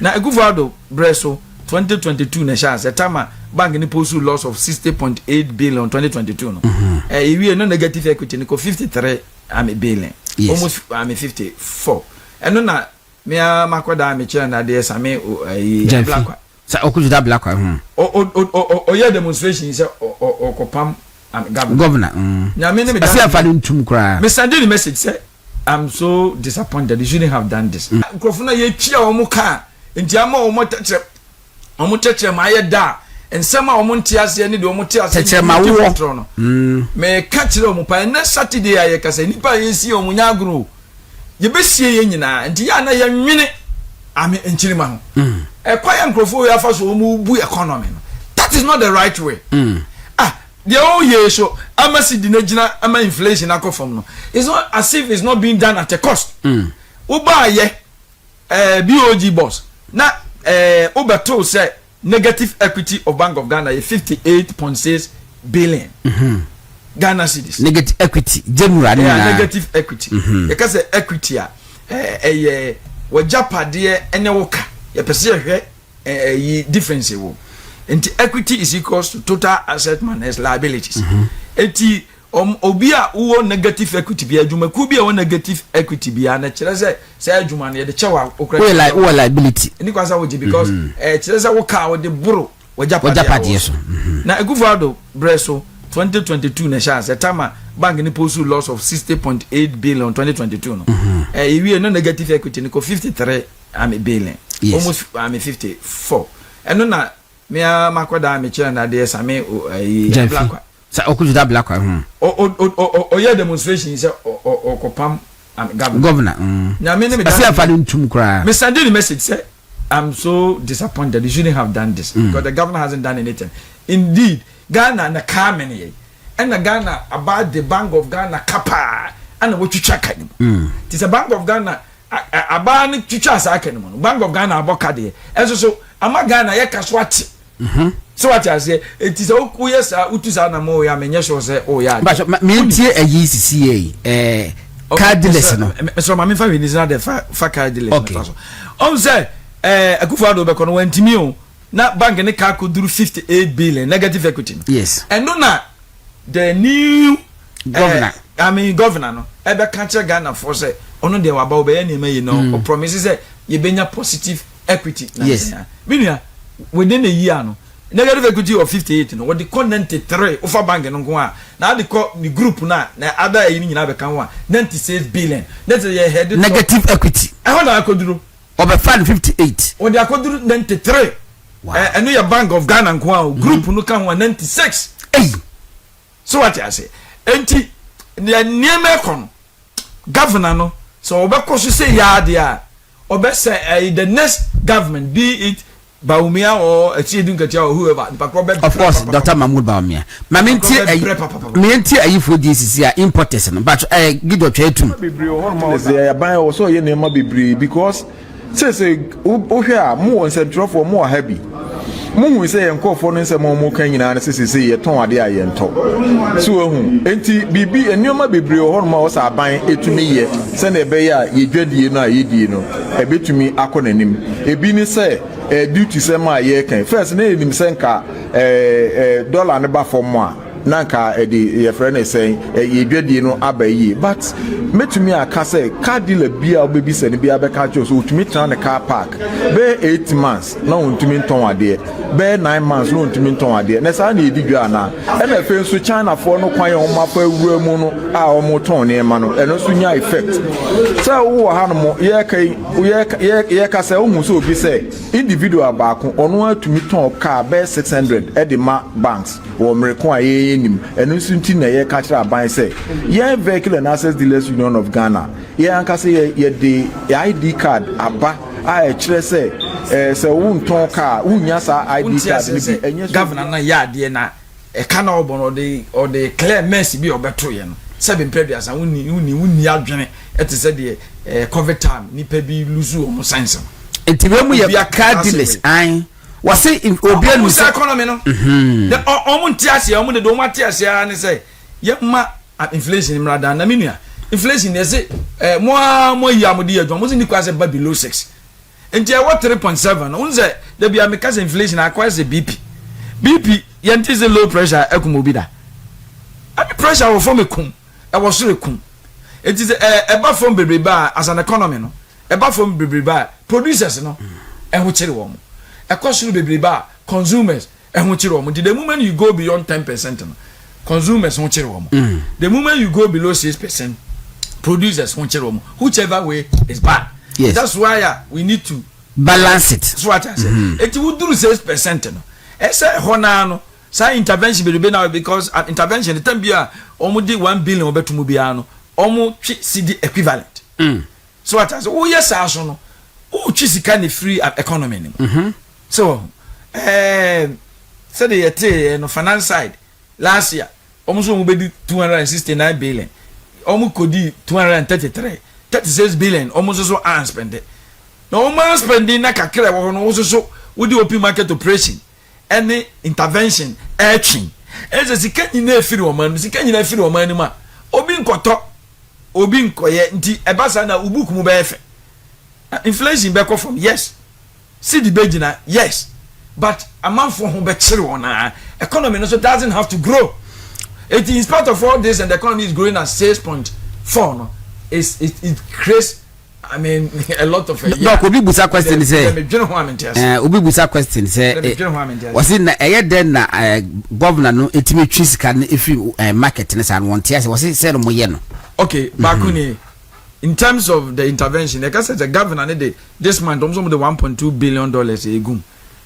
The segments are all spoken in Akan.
na Ekufo-Addo breso 2022 na chance the time bank ni post loss of 60.8 billion 2022 no we no negative equity ni ko 53 billion almost 54 eno na me makoda me chere na dey same black sa Okudzeto black o ye demonstration say okopam governor na me me say afa ntum kra me send the message say I'm so disappointed you shouldn't have done this krofuna ye twia o mu ka nti ama o mo tetre ma ye da ensema o mo ntiase ne de o mo tiase tetre ma wo no me ka kire o mo pa na Saturday aye kasa nipa ye si o mo nya agro ye besie ye nyina nti ya na ye nwene ame nchirima ho kwaya nkrofo ya fa so o mu bu economy no that is not the right way the whole year so amasi dinagina ama inflation akofom no it's not as if it's not being done at a cost uba ye BoG boss na ubeto say negative equity of Bank of Ghana is 58.6 billion Ghana cedis negative equity general negative equity because equity wajapade ene woka ye pese hwe difference wo. And equity is equals to total asset minus liabilities. Eti obi a wo negative equity bi adwuma ku bi a wo negative equity bi na kire say adwuma na ye de chewa okra we liability ni kwasa wo because kire say wo ka wo de boro wajapade so na Ekufo-Addo breso 2022 na chance the time bank ni post loss of 60.8 billion 2022 no we no negative equity ni ko 53 billion almost 54 eno na me makoda me chere na dey same black sa Okudzeto black o ye demonstration say okopam governor na me say afa ntum kra me send the message say I'm so disappointed you shouldn't have done this because the governor hasn't done anything indeed Ghana na kamen ye and Ghana about the Bank of Ghana kapa and what you check it is a Bank of Ghana about ni twitwa sa aka ni mo Bank of Ghana aboka de so ama Ghana ye kaswati so what I say it is okuye sa utusa na mo ya menye so say oh ya but me tie ayi CCA cardless no so ma me fa we ni na the fa cardless no so on say Ekufo-Addo be kono wantimi o na bank ni ka ko duru 58 billion negative equity yes and no na the new governor governor no e be ka kire Ghana for say ono de wa ba obe ya na yi no o promise say ye benya positive equity yes binia within a year no negative equity of 58 no what the 93 over bank no go a na the the group na other yi nyina be kan wa 96 billion that is your head negative equity e ho na akoduru over 58 what the akoduru 93 and your Bank of Ghana go a group no kan wa 96 so what I say enti the nieme kon governor no so obekoso say ya dia obe say the next government be it Baumia or Chidun Katia or whoever. Of course, Dr. Mahmoud Baumia. Mamenti ayi for this is importers, but I give up to buy also your name because say more and said drop for more heavy. Mu say enko for no say mo kan nyina na say ye ton ade ayento so ehun enti bibi enoma bebre ohorma o sa aban etumi ye se na ebe ya ye dwadie no ayedie no ebetumi akonanim ebi ni say duty say ma ye kan first na enim se nka dollar ne ba form a nanka edi ye friend say ye dwadie no abayi but metumi aka say car dealer bia obebi se ne bia be ka cho so utumi tran ne car park be 8 months na untumi ton ade be 9 months no untumi ton ade na sa na edi dwa na e na fe nso China for no kwan o ma fa wura mu no a o mo ton ne ma no e no so nya effect so wo ha no mo ye kai ye ka say o hu so obi say individual ba ko ono atumi ton car be 600 e de ma banks wo mrekon a ye nim eno sunti na ye ka kira ban say ye vehicle and access dealers union of Ghana ye anka say ye de ID card aba a kire say say won car wunya sa ID card ni bi enye governor na ya de na e ka na obo no de clear mess bi obeto ye no seven previous and wuni adwene et say de covid time ni pa bi luzu o mo sense entiwemu ye card dealers an wase obi anu say economy no the omunti ase omunde do mati ase ani say ye ma inflation mrada na minua inflation dey say mo ya mo di adwo mo ni kwase ba below 6 nti e what 3.7 unze there be America's inflation acquires the BP yent is a low pressure ekumobi da any pressure will form a kum e was so kum it is a from bebreba as an economy no e ba from bebreba producers no e ho kire wo mo e kwasuru bebreba consumers e ho kire wo mo the moment you go beyond 10% no consumers ho kire wo mo the moment you go below 6% producers ho kire wo mo whichever way is bad. Yes. That's why we need to balance it. That's what I say. It would do 6% no. Ese hona no say intervention be now because intervention the time bia omudi 1 billion obetumu bia no omu twi CD equivalent. So what I say oh yes aso no oh twi sika ne free economy ni. So say the yete no finance side last year omu so omu be di 269 billion omu kodi 36 billion almost so unspent. No man spending na kakra wo no so with the open market operation any intervention etching eze sika nyina efiri o man sika nyina efiri o man ma obi nkoto obi nkoye nti ebasa na ubukumu be efe inflation be from yes see the begina yes but amount for ho be kire wona economy no so doesn't have to grow it in spite of all this and the economy is growing at 6.4 no it creates I mean a lot of no obi busa question say obi busa question say was it na den na governor no etimi twi sika na efi market ne san won tia say was it say no moye no okay bakuni in terms of the intervention like I said the governor this month almost the 1.2 billion dollars egum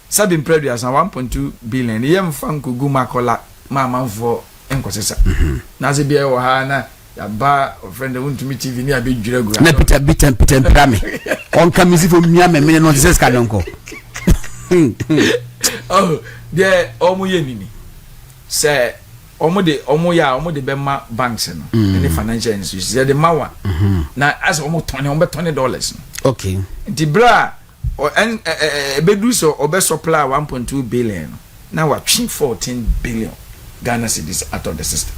sabin previous 1.2 billion yem fanko guma kola mama for enkosesa na se bia wo ha na ya ba friend won to me TV ni abedwira gu na Peter prame on kamisi fo mia me no se ska donko oh there omo ye nini say omo de be ma banks no any financial institutions de mawa na as omo $20 okay the bra or bedu so obe supply 1.2 billion now we 14 billion Ghana cedis out of the system.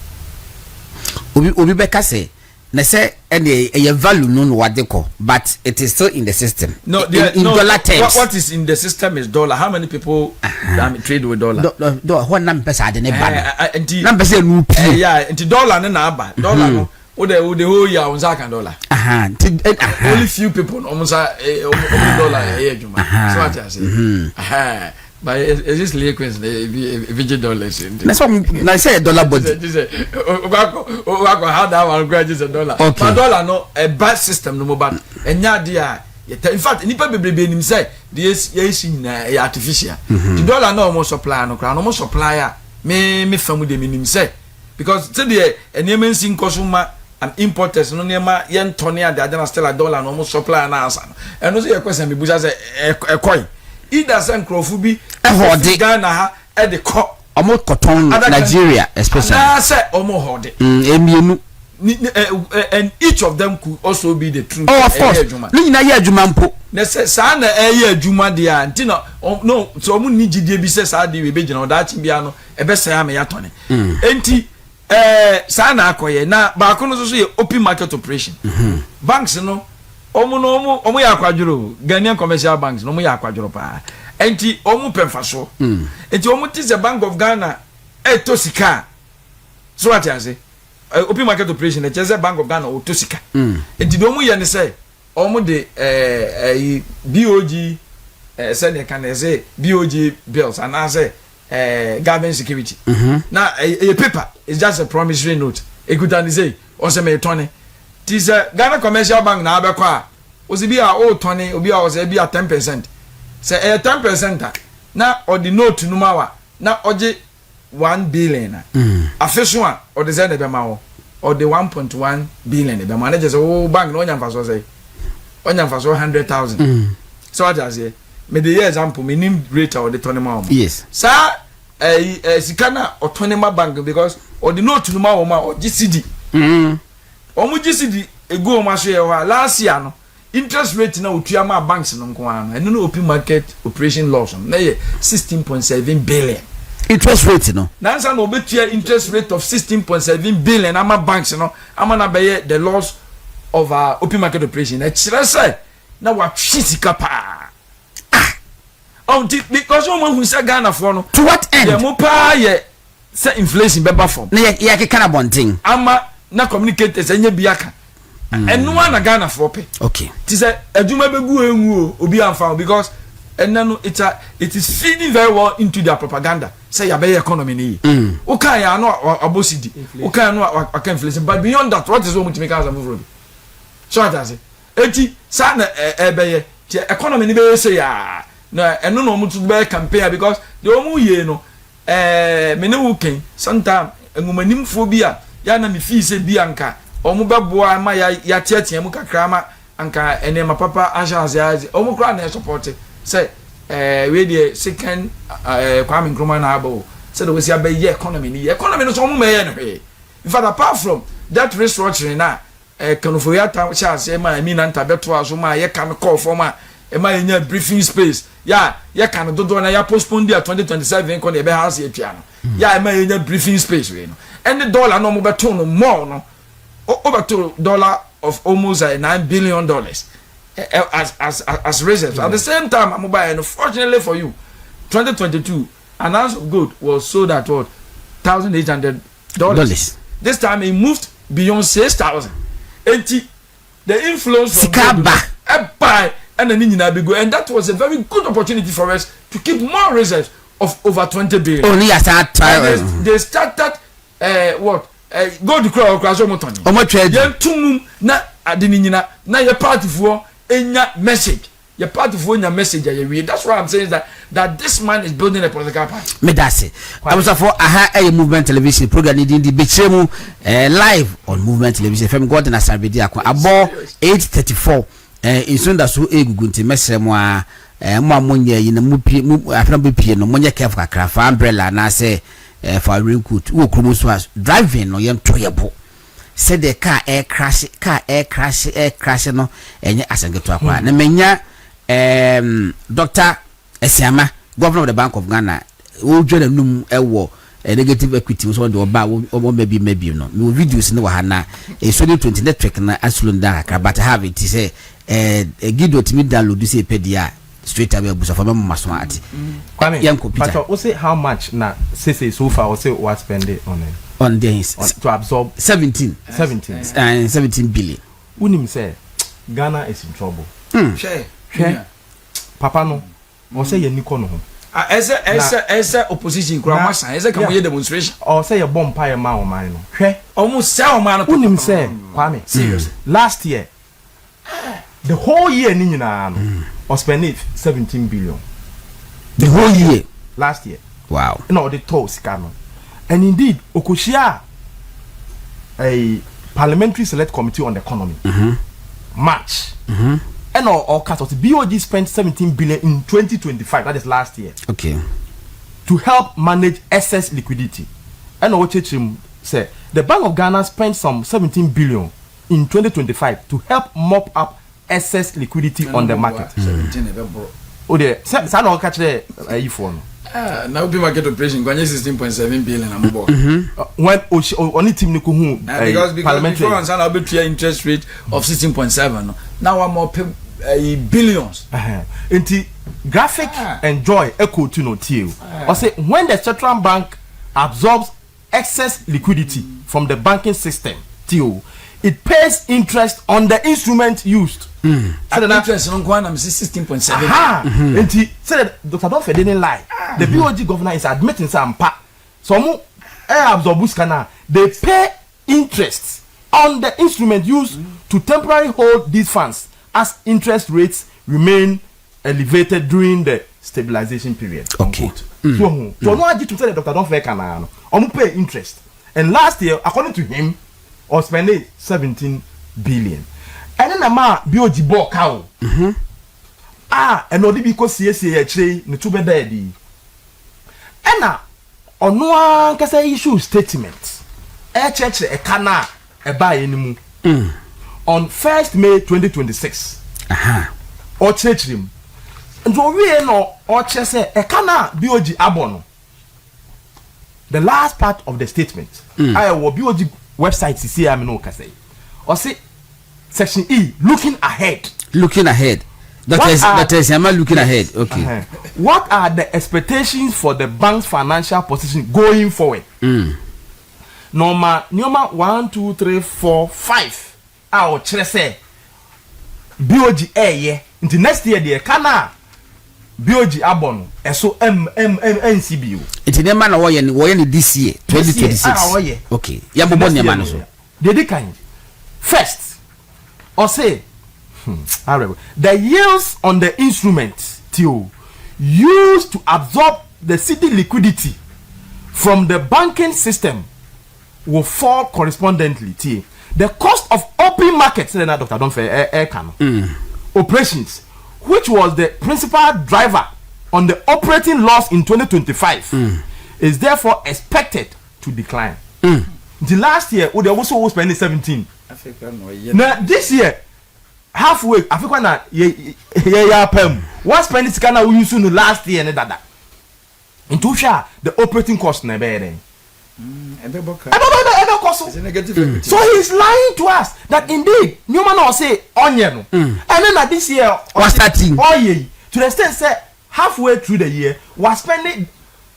Obi beka say na say any value no wadeko but it is still in the system. No, in dollar terms. What is in the system is dollar. How many people trade with dollar? What number pesa de ne ba. Number say no p. Yeah, into dollar na ba. Dollar no. O the whole year on Zaka dollar. Only few people almost dollar here juma. So what I say. But it's just liquids the dollars. That's what I say dollar body. How that one grudges a dollar. Okay. But dollar no a bad system no more but and dia in fact nipa bebrebe nim say the na artificial. The dollar no more supply no crown no more supplier me famu de minim say because say the enyemen sin consumer and importers no nema yen tone and the still a dollar no more supply na answer. And no say question be buja say a coin. Either send Krofubi Ghana ha at the co almost cotton Nigeria especially. I say almost hold it. And each of them could also be the truth. Oh, of course. Ni na ye adwuma mpo. Na say sa na ye adwuma dia nti no so mu ni gidie bi say sa de we be gina o da chi bia no e be say am ya tone. Enti sa na akoye na ba ko no so ye open market operation. Banks no omu ya akwaduro Ghanaian commercial banks no mu ya akwaduro pa enti omu pemfaso enti omu tize Bank of Ghana etosika so what I say open market operation the Chese Bank of Ghana otosika enti do omu ye ne say omu de BoG say ne can say BoG bills and I say government security na a paper is just a promissory note e could say o say me tone tize Ghana commercial bank na abekwa ozibi a o tone obi a o say bi a 10% say 10% na or the note no mawa na oje 1 billion na afeso a or the say be ma or the 1.1 billion be ma na just o bank no nya mfaso say onya mfaso 100,000 so what I say me the example me nim rate or the tone ma yes sa sikana or tone ma bank because or the note no mawa ma or GCD omu GCD ego ma so ye wa last year no interest rate na otua ma banks no nko an eno no open market operation loss na ye 16.7 billion interest rate no nansa no obetua interest rate of 16.7 billion ama banks no ama na be the loss of our open market operation na kire say na wa twisika pa because one who said Ghana for no. To what end? Yeah, mo pa ye say inflation beba form. Na ye kana bonting. Ama na communicators enye biaka. Enu na Ghana for pay. Okay. Ti say adwuma begu enwu obi amfa because enano it is feeding very well into their propaganda. Say ya be economy ni. Oka ya no abosidi. Oka ya no aka inflation, but beyond that what is what to make us move. So that say eti sa na ebeye the economy ni be say ya na eno no mu to be campaign because the omu ye no me ne wo ken sometime engumanim fo bi a ya na me fi se bi anka omu beboa ma ya tietia mu kakra ma anka enema papa agence ya omu kra na support say we the second Kwame Nkrumah na abo say we see abaye economy no so omu me ye no he in fact apart from that restructuring na kanofo ta chance e ma mi na nta beto aso ma ye kan call for ma e ma nya briefing space ya ye kan dodo na ya postpone dia 2027 ko na e be house ye tua no ya e ma nya briefing space we no and the dollar no mo beto no more no over to dollar of almost $9 billion as reserves. At the same time I'm buy and fortunately for you 2022 an ounce of gold was sold at what $1,800. This time it moved beyond 6,000. And the influence from buy and then and that was a very good opportunity for us to keep more reserves of over $20 billion. Only at that time they started what gold cross omotoni yen tumum na adini nyina na your party for enya message your party for enya message ya we. That's why I'm saying that this man is building a political party. Me that's it. I was for a movement television program in the Bichemu live on movement television from God na Sabedi akwa abo 8:34 in Sunday so egugunti mesre mo a mo amonye yin mu afra be pie no monye careful kakra fa umbrella na say for raincoat wo kromo so as driving no yem toyebo said the car air crash no enye asengeto akwa na menya Dr. Esiama, governor of the Bank of Ghana, who joined num ewo negative equity so the oba maybe no me videos no hana e so the 20 network na asulunda ka but have it say gido timi download say pedia straight away busa for me smart but we say how much na say so far we say what spend it on this to absorb 17 billion. Unim say Ghana is in trouble. Share papa no we say ye niko no ho ese opposition kura masa ese ka mo demonstration or say ye bomb pie ma o man no hwe almost sell man no unim say Kwame serious last year the whole year ni nyina no or spend 17 billion the whole year last year. Wow. No the toll sika no and indeed okoshia a parliamentary select committee on the economy March and all cut of the BoG spent 17 billion in 2025, that is last year. Okay. To help manage excess liquidity. And what him said the Bank of Ghana spent some 17 billion in 2025 to help mop up excess liquidity on the market. 17 oh there say no catch the phone. Now be market operation go 16.7 billion am bo. When only team ni ko hu because before and sana be interest rate of 16.7 now I'm more billions. Inti graphic enjoy echo to no till. Or say when the central bank absorbs excess liquidity from the banking system till it pays interest on the instrument used. So the interest on go am 16.7. Inti said Dr. Donfe didn't lie. The BoG governor is admitting some pa. So mu absorb scanner they pay interest on the instrument used to temporarily hold these funds as interest rates remain elevated during the stabilization period. Okay. So no aji to say Dr. Donfe kana no pay interest. And last year according to him or spending 17 billion. And then ama BoG bought cow. And no because CSA actually ne to be there di. And na ono kasa issue statement. Church e kana e buy enimu. On 1st May 2026. Or church him. And so we no or church say e kana BoG abono. The last part of the statement. I will BoG website see am no kasa. Or say Section E, looking ahead. Looking ahead. That is, am I looking ahead? Okay. What are the expectations for the bank's financial position going forward? Normal 1, 2, 3, 4, 5. Our say BoG into next year the kana BoG abon so NCBU. It's the man who this year 2026. Okay. Yeah, but man so. They kind. First, or say the yields on the instruments used to absorb the city liquidity from the banking system will fall correspondingly. The cost of open markets, Dr. Donfe operations, which was the principal driver on the operating loss in 2025, is therefore expected to decline. The last year, we also spending 17. Now this year, halfway, Africa na yeah pem. What spending Sikana we used to last year and that. Into the operating cost na be so he's lying to us that indeed Newman will say onion and then at this year was starting to the extent say halfway through the year was spending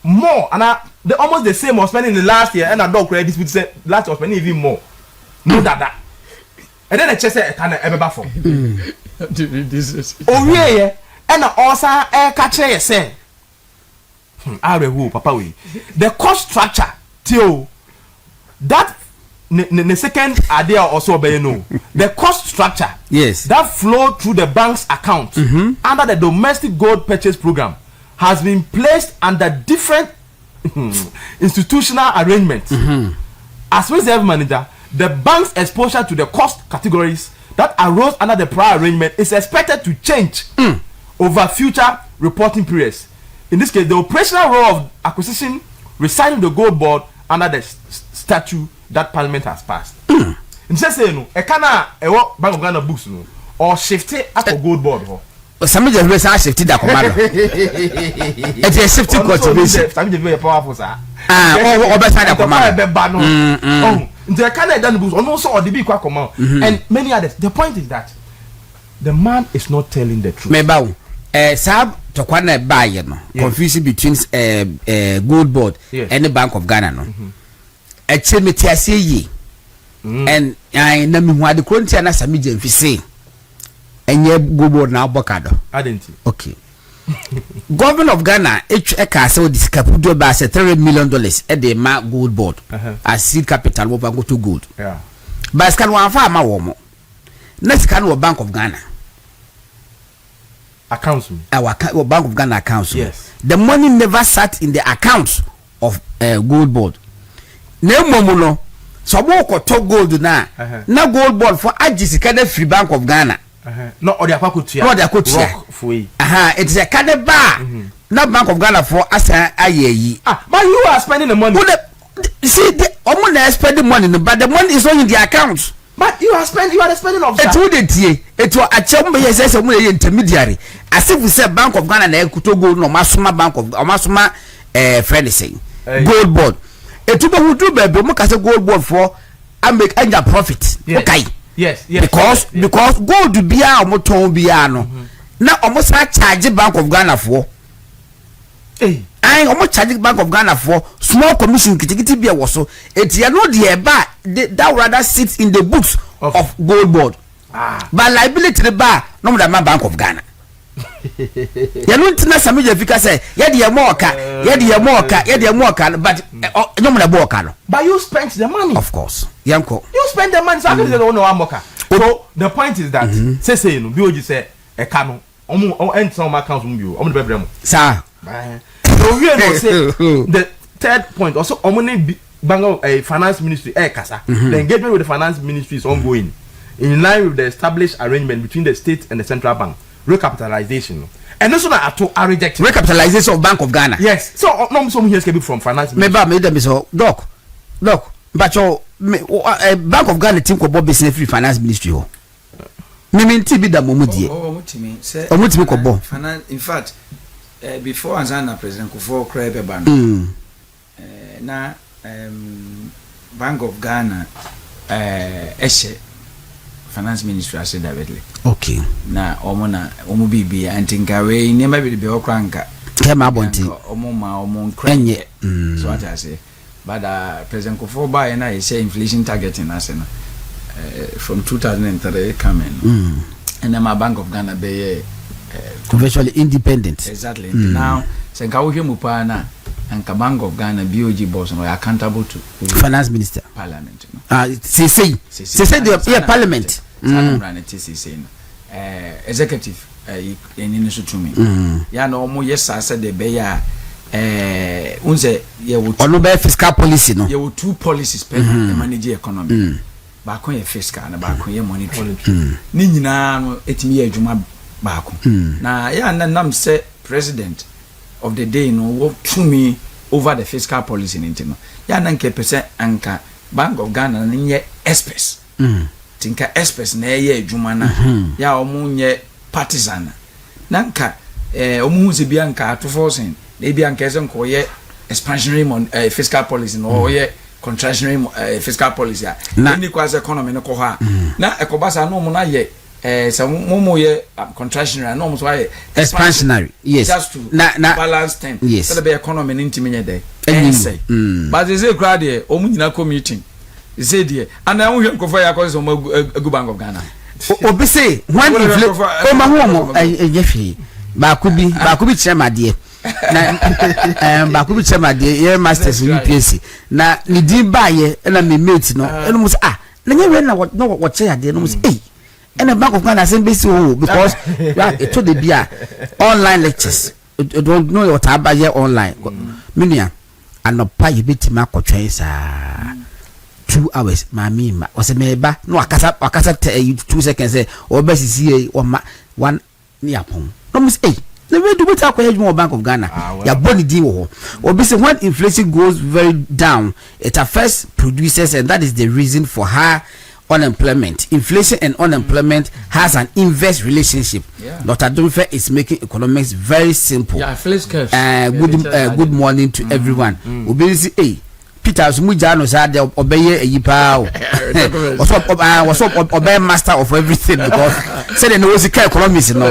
more and the almost the same was spending the last year and I don't credit this say last was spending even more no that and then the chest say can ever for oh yeah and also catch you say papa we the cost structure till that the second idea also obey no the cost structure yes that flow through the bank's account under the domestic gold purchase program has been placed under different institutional arrangements. As reserve manager, the bank's exposure to the cost categories that arose under the prior arrangement is expected to change over future reporting periods. In this case, the operational role of acquisition residing the gold board under the statute that Parliament has passed. In say no, e kana e wo Bank of Ghana books no or shift it at the gold board ho. Some just be say shift that command. It is shift contribution. Some just be powerful sir. Or better that command. Oh, the kana done books also or the big command and many others. The point is that the man is not telling the truth. Me bawo. Sab to kwana buy no confusion between gold board and the Bank of Ghana no. Echemeti ase yi and na me hu ade krontia na sami jemfi say enye gold board na abokado adenti okay government of Ghana eka say discapudo ba say $3 million e dey ma gold board as seed capital wo bank to gold but scan wan fa ma wo mo na scan wo Bank of Ghana accounts our Bank of Ghana accounts yes the money never sat in the accounts of gold board na momu no so mo ko to gold na gold board for agisika na free Bank of Ghana no or the akotua no the akotua it is a kind of bar na Bank of Ghana for asa ayeyi but you are spending the money see the omo na spending money but the money is not in the account but you are spending of that it wouldn't it was a chamba yes mo intermediary as if we say Bank of Ghana na ekuto gold no masoma Bank of masoma friend saying gold board etubo hudu bebe mo kase gold board for I make anja profit okay yes because gold bia o mo ton bia no na o mo sa charge Bank of Ghana for o mo charge Bank of Ghana for small commission kitikiti bia wo so etia no de ba that rather sits in the books of gold board but liability the bar no mo da Bank of Ghana ya no ntina sami je fika say ye de mo oka but no mo na bo oka no but you spent the money of course yanko you spend the money so I don't know amoka so the point is that say no BoG say e ka no omo enter on account mo bio omo de bebrem sir so we know say the third point also omo ne Bank of Finance Ministry kasa the engagement with the Finance Ministry is ongoing in line with the established arrangement between the state and the central bank recapitalization and also na ato are rejected recapitalization of Bank of Ghana yes so no some here can from Finance Ministry me dem so doc but your Bank of Ghana team ko bo business free Finance Ministry ho me nti bi da momudie omutimi say omutimi ko bo in fact before Anzana President Kufuor Krebe ban Bank of Ghana ehye finance ministry ase directly. Okay. Na omo bibi antinka we niema bi be okranka. Kema bonti. Omo nkrenye. So what I say. But President Kufuor by na he say inflation targeting as no. From 2003 coming. And then my Bank of Ghana be virtually independent. Exactly. Now, senka wo hwemu pa na anka Bank of Ghana BoG boss no accountable to finance minister parliament no. Say the parliament. Executive in so to me. Ya no mo yesa say the be ya unse ye wo ono be fiscal policy no. Ye wo two policies per manage economy. Ba kon ye fiscal na ba kon ye monetary. Ni nyina no etimi ye adwuma ba kon. Na ya nam say president of the day no what to me over the fiscal policy in no. Ya na nke percent anka Bank of Ghana na nye express. Tinka express na ye adwuma na ya omu nye partisan na nka omu hu se bia nka to Forson na bia nka ese nko ye expansionary fiscal policy no ye contractionary fiscal policy na ni kwase economy no ko ha na ekobasa no mu na ye so mo ye contractionary no mo so ye expansionary. Yes, just to na balance thing. Yes, so the economy ni ntimi dey but they say crowd there omu nyina commuting say there and I won ko for ya ko so go Bank of Ghana obi say when o ma ho mo ejefi ba ku bi chemade na ba ku bi chemade ye masters UPSC na ni din ba ye na me mate no eno mo say na nye we na wo che ade no mo say and the Bank of Ghana say base because it to the bia online lectures don't know what abaye online minia anopa ye betima akotwen sa 2 hours mami ma o se meba no akasa 2 seconds say o be sisi o ma one ni apon no mo say the way do better akwa Bank of Ghana ya boni din wo o be say when inflation goes very down it affects producers and that is the reason for high unemployment. Inflation and unemployment has an inverse relationship. Dr. Dunfe is making economics very simple. Yeah, good morning to everyone. Obesi Peter Smujano said obey yipa what's up obey master of everything because said no was economics no.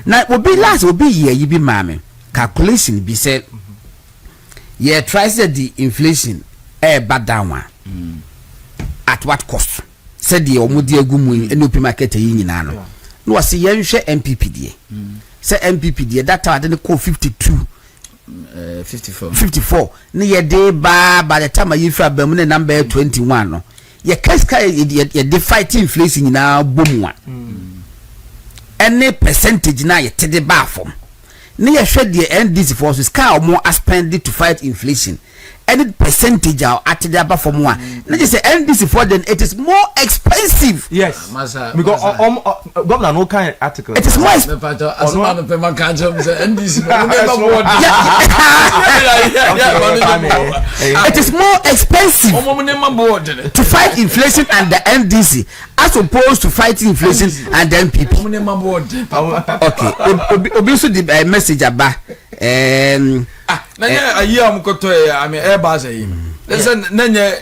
Now obi last obi ye yibi mame calculation be said yeah, try said the inflation bad down at what cost? Said the omudi agumu eno pe market yi nyina no. No was ye nhwe MPP die. Say MPP die that time dey call 54. Ne ye dey by the time you fra bam ne number 21 no. Ye kaska ye dey fight inflation nyina bomu a. Any percentage na ye tede ba from. Near shed the NDC forces car more are spending to fight inflation. Any percentage are at the upper for more. Let us say NDC for then it is more expensive. Yes, because governor no kind article. It is more expensive. It is more expensive to fight inflation and the NDC as opposed to fighting inflation and then people. Okay, obviously the message about nanya ayi amkoto ame airbus ayi listen nanya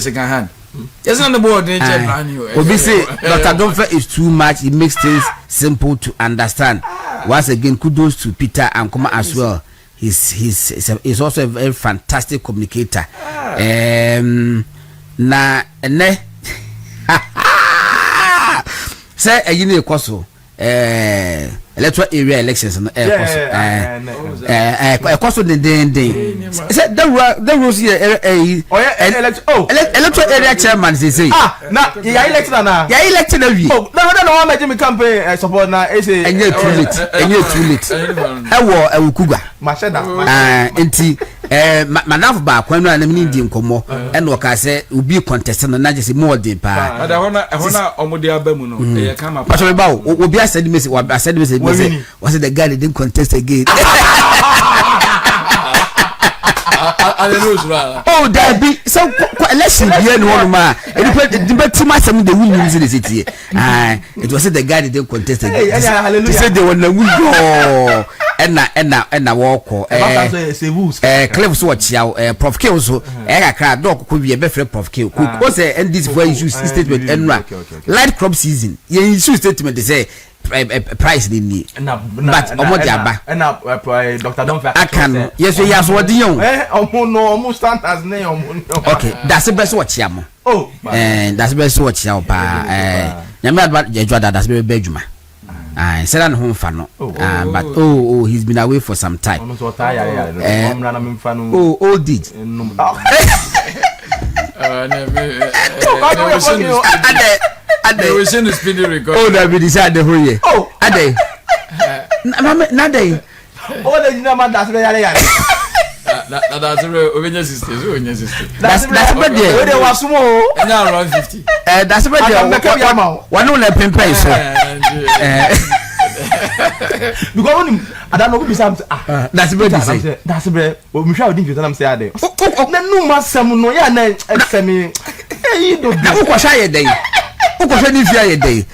second hand yes on the board obviously Dr. Donfe is too much. It makes things simple to understand. Once again, kudos to Peter and Kuma as well. He's also a very fantastic communicator. Na ne say ayini ekoso electoral area elections no ekoso den say the rules here electoral area chairman say na ya election na wi no one me campaign support na say enye too late ewo kugwa masheda enti manaf ba kwanu na me ndi nkomo e no ka say obi contest no na just more dey pa but ehona omode abamu no e kama pa so ba obi asedi me was the guy that didn't contest again. Oh, there be some election here in one man. It too much the win in the city. It was the guy that didn't contest again. He said they were the win. ena woko Cliff so chia Prof K so kakra dog ko wie be frɛ Prof K ko say NDC for issue statement enra light crop season ye issue statement say price ni but omo diaba Dr. Don't fair akan yes we yaso wodi yon omo standards ne omo okay that's the best watch yam that's the best watch yaw pa nyame adwa that's the best adwuma said an home fan but he's been away for some time old did they were saying the speedy record. Oh, that be decided the whole year. Oh, a day. Not day. Oh, the number that's very that's a sister. That's about there. There was more. Now around 50. That's about there. One only pay so. Because I don't know who something. That's about to that's about what Michelle did. I'm saying. No, my son, no, yeah, no, you don't go shy a day. Who ni fear day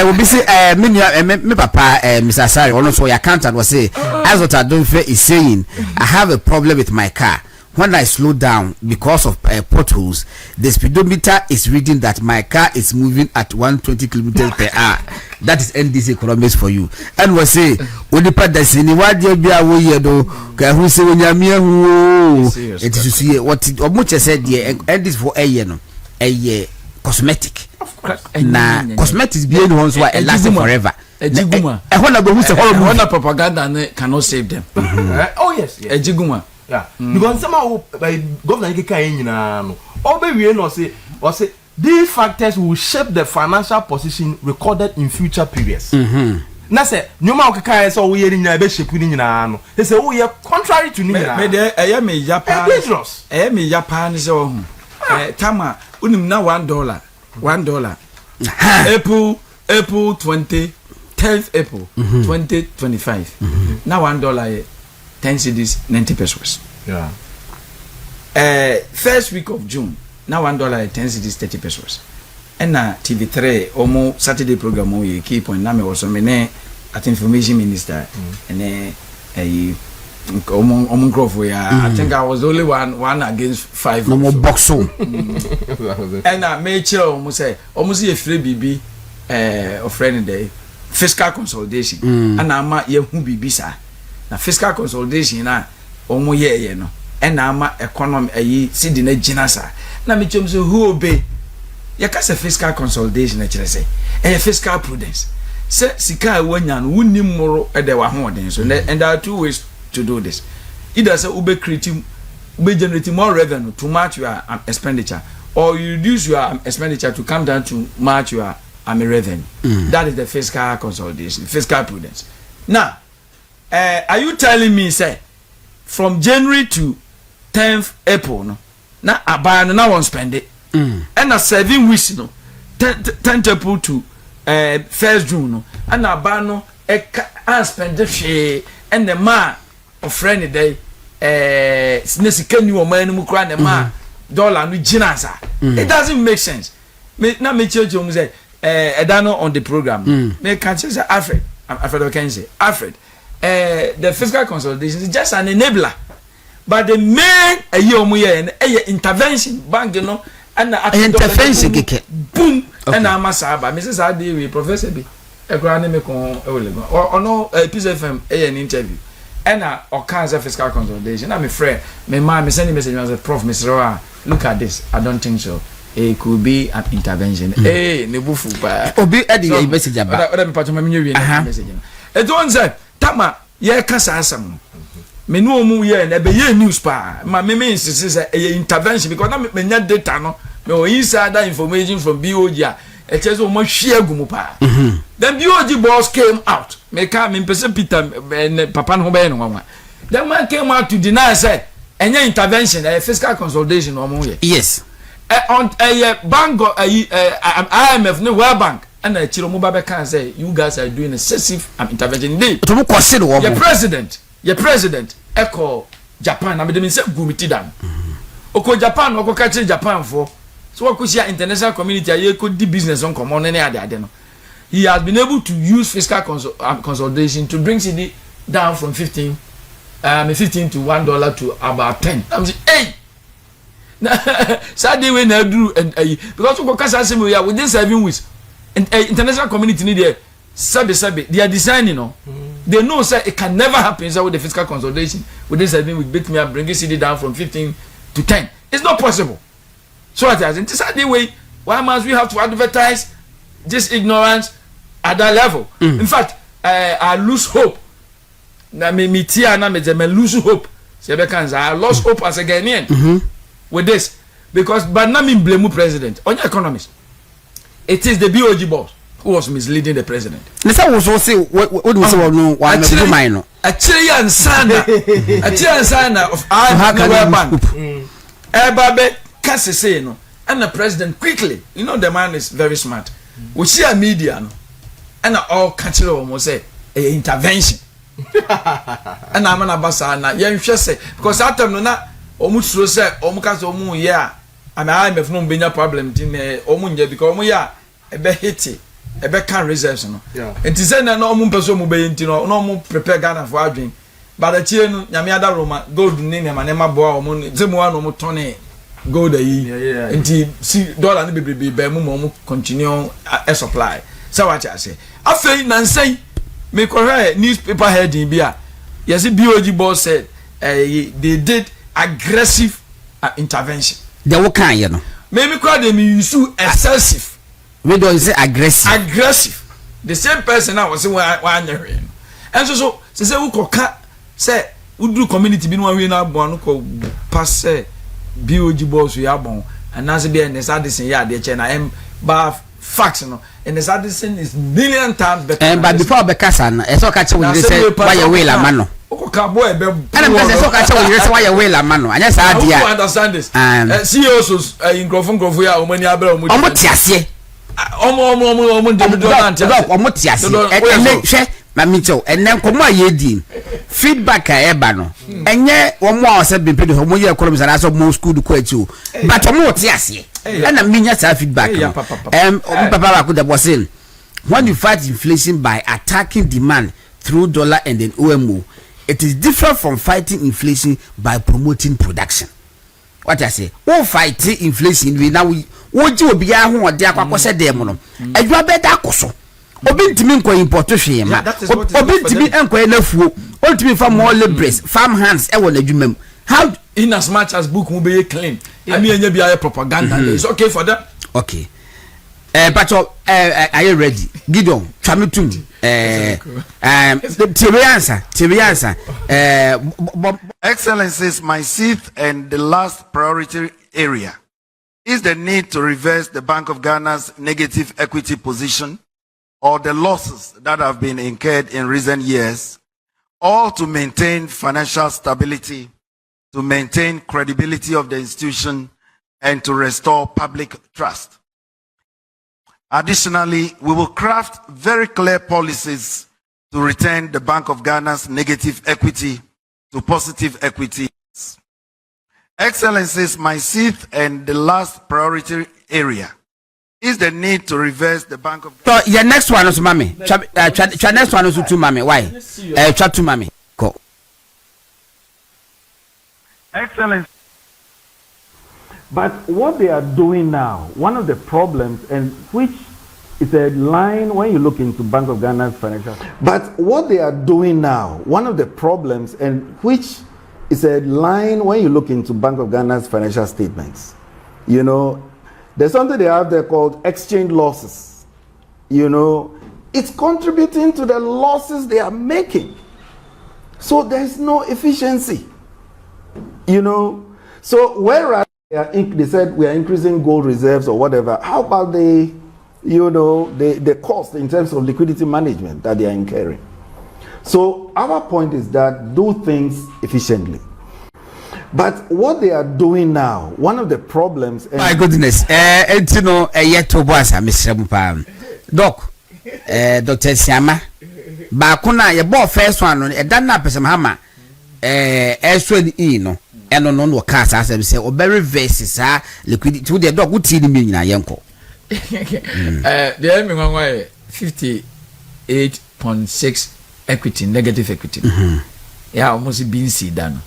we be say me papa Mr. Sari also your accountant was say as what I don't fear is saying I have a problem with my car. When I slow down because of potholes, the speedometer is reading that my car is moving at 120 kilometers per hour. That is NDC economics for you. And we say, Odipa Dasini, what you be away do? Who say when you're mere who it is to see what much said, yeah, and this for a year cosmetic. Na cosmetics be the ones who are lasting forever. Ejiguma. Who say all propaganda cannot save them. Oh yes, Ejiguma. Yeah. Because somehow government no. Obe no say these factors will shape the financial position recorded in future periods. Na say nyoma okeka say wo yeri nya be shape ni nyina no. They say wo ye contrary to ni nyina. Me dey me Japan. Dangerous. Me Japan say wo hu. Tama unim na $1. April 20 10th April 2025. Now $1 10 cedis 90 pesos. Yeah. First week of June, now $1 10 cedis 30 pesos. And na TV3 almost Saturday program we keep on na me also me at information minister and I think I was the only one against 5. No more boxo. And I made sure almost a free BB of friend day fiscal consolidation. And I'm a year who be sir. Na fiscal consolidation na omo ye no and na ama economy ayi sidi na gina sa na me chom so who obey ya ka se fiscal consolidation na kire say fiscal prudence se sika wanya no wunni mmoro e de wa hoden so and there are two ways to do this. Either say ube creating ube generating more revenue to match your expenditure, or you reduce your expenditure to come down to match your revenue. That is the fiscal consolidation, fiscal prudence. Now are you telling me say from January to 10th April no na abaya no na won spend it and na 7 weeks no 10th April to 1st June no and abaya no spend the and the man of friend day sika ni o man mu kra na ma dollar no gina sa it doesn't make sense me na me church o mu say edano on the program me can say Alfred can say Alfred the fiscal consolidation is just an enabler, but the main intervention bank you know and intervention boom and amasaba Mrs. Adi we professor be a grand me kon or no Peace FM an interview and or cancer fiscal consolidation. I'm a friend my mom send a message as Prof Mr. Look at this, I don't think so. It could be an intervention. Nebufu ba obi edi message aba oda me patcho me message it don't say tama ye kasa asam me no mu ye na be ye news pa ma me insist say intervention because na me nya data no me o inside information from BoG e che so mo hwe agumu pa then BoG boss came out me ka me pese Peter papa no be no nwa then man came out to deny say any intervention fiscal consolidation no mo ye yes on bank IMF no World Bank and Chiro Mubabe can say you guys are doing excessive intervention. Indeed, your president echo Japan. I mean, say gumiti down. Oko Japan, oko catch Japan for so what could see international community? You could do business on common any other. He has been able to use fiscal consolidation to bring CD down from 15 to $1 to about 10. I'm saying, hey, Saturday when I do and because we can we are within 7 weeks, and international community need there. Sabi, they are designing, They know say it can never happen inside with the fiscal consolidation within 7 weeks. Beat me up, bring the CD down from 15 to 10. It's not possible. So it is. It's the way. Why must we have to advertise this ignorance at that level? In fact, I lose hope. I lose hope. I lost hope as a Ghanaian with this because, but not me blame president on your economist. It is the BoG boss who was misleading the president. Nessa was also what do you say? No, why not do mine? Actually, and sana of our bank. Babe, can't say no. And the president quickly, you know, the man is very smart. We see a media, no, and all catch almost say a intervention. And I'm an ambassador. Yeah, say because that time no na almost so say almost omu yeah. I mean, I'm a no benya problem in omunje because omu yeah a be hiti a be can reserves no. Yeah. And to say na no omu person mu be inti no omu prepare Ghana for our drink. But the chie no nyame ada Roma gold ni ne ma boa omu zemu wa no omu tone gold yi. Nti see dollar ni be mu continue a supply. So what I say. Afei na nsai me correct newspaper heading bia. Yes, BoG boss said they did aggressive intervention. They were kind, you know. Maybe call them use excessive. We don't say aggressive. Aggressive. The same person I was saying one year. And so say we could say we do community be one we now born ko pass say BoG boss we are born and now say be and this yeah they China am ba facts no and the Addison is million times better. And but before Bekasa, I saw catch when you say why you will a mano. And I'm so catch when you say why you will a mano. And yes, I understand this. CEOs in Grofun or many other Omotiasie. Omotiasie. Mamito, and then come on, ye feedback a ebano. And yet, one more said be pretty homo year columns and as of most school to quit you. But Omotiasie. And I mean, yes, feedback. Papa could have was in. When you fight inflation by attacking demand through dollar and then OMO, it is different from fighting inflation by promoting production. What I say, oh, fighting inflation, we now would you be a home or dear Papa said, Demono, and you are better coso. Obintimi nko importation ma obintimi enko enafuo obintimi fa more laborers farm hands e won adwumam how in as much as book mu be clean ami anya bia propaganda is okay for them. Okay, pacho are you ready? Gideon twametum TV answer Excellencies, my sixth and the last priority area is the need to reverse the Bank of Ghana's negative equity position or the losses that have been incurred in recent years, all to maintain financial stability, to maintain credibility of the institution, and to restore public trust. Additionally, we will craft very clear policies to return the Bank of Ghana's negative equity to positive equity. Excellencies, my sixth and the last priority area is the need to reverse the Bank of Ghana. So your next one is mommy. Next one is to mommy. Why? Chat to mommy. Go. Excellence. But what they are doing now, one of the problems, and which is a line when you look into Bank of Ghana's financial. But what they are doing now, one of the problems, and which is a line when you look into Bank of Ghana's financial statements, you know, there's something they have there called exchange losses. You know, it's contributing to the losses they are making. So there's no efficiency. You know, so whereas they said we are increasing gold reserves or whatever, how about the cost in terms of liquidity management that they are incurring? So our point is that do things efficiently. But what they are doing now, one of the problems. My goodness, yet to boss, Mr. Mupam. Doc, Dr. Siama, Bakuna, your ball first one, a done up as a hammer, elsewhere in, and no cars, as I say, or very verses, liquidity to the dog would see the million, Yanko. The enemy 58.6 equity negative equity yeah almost being see done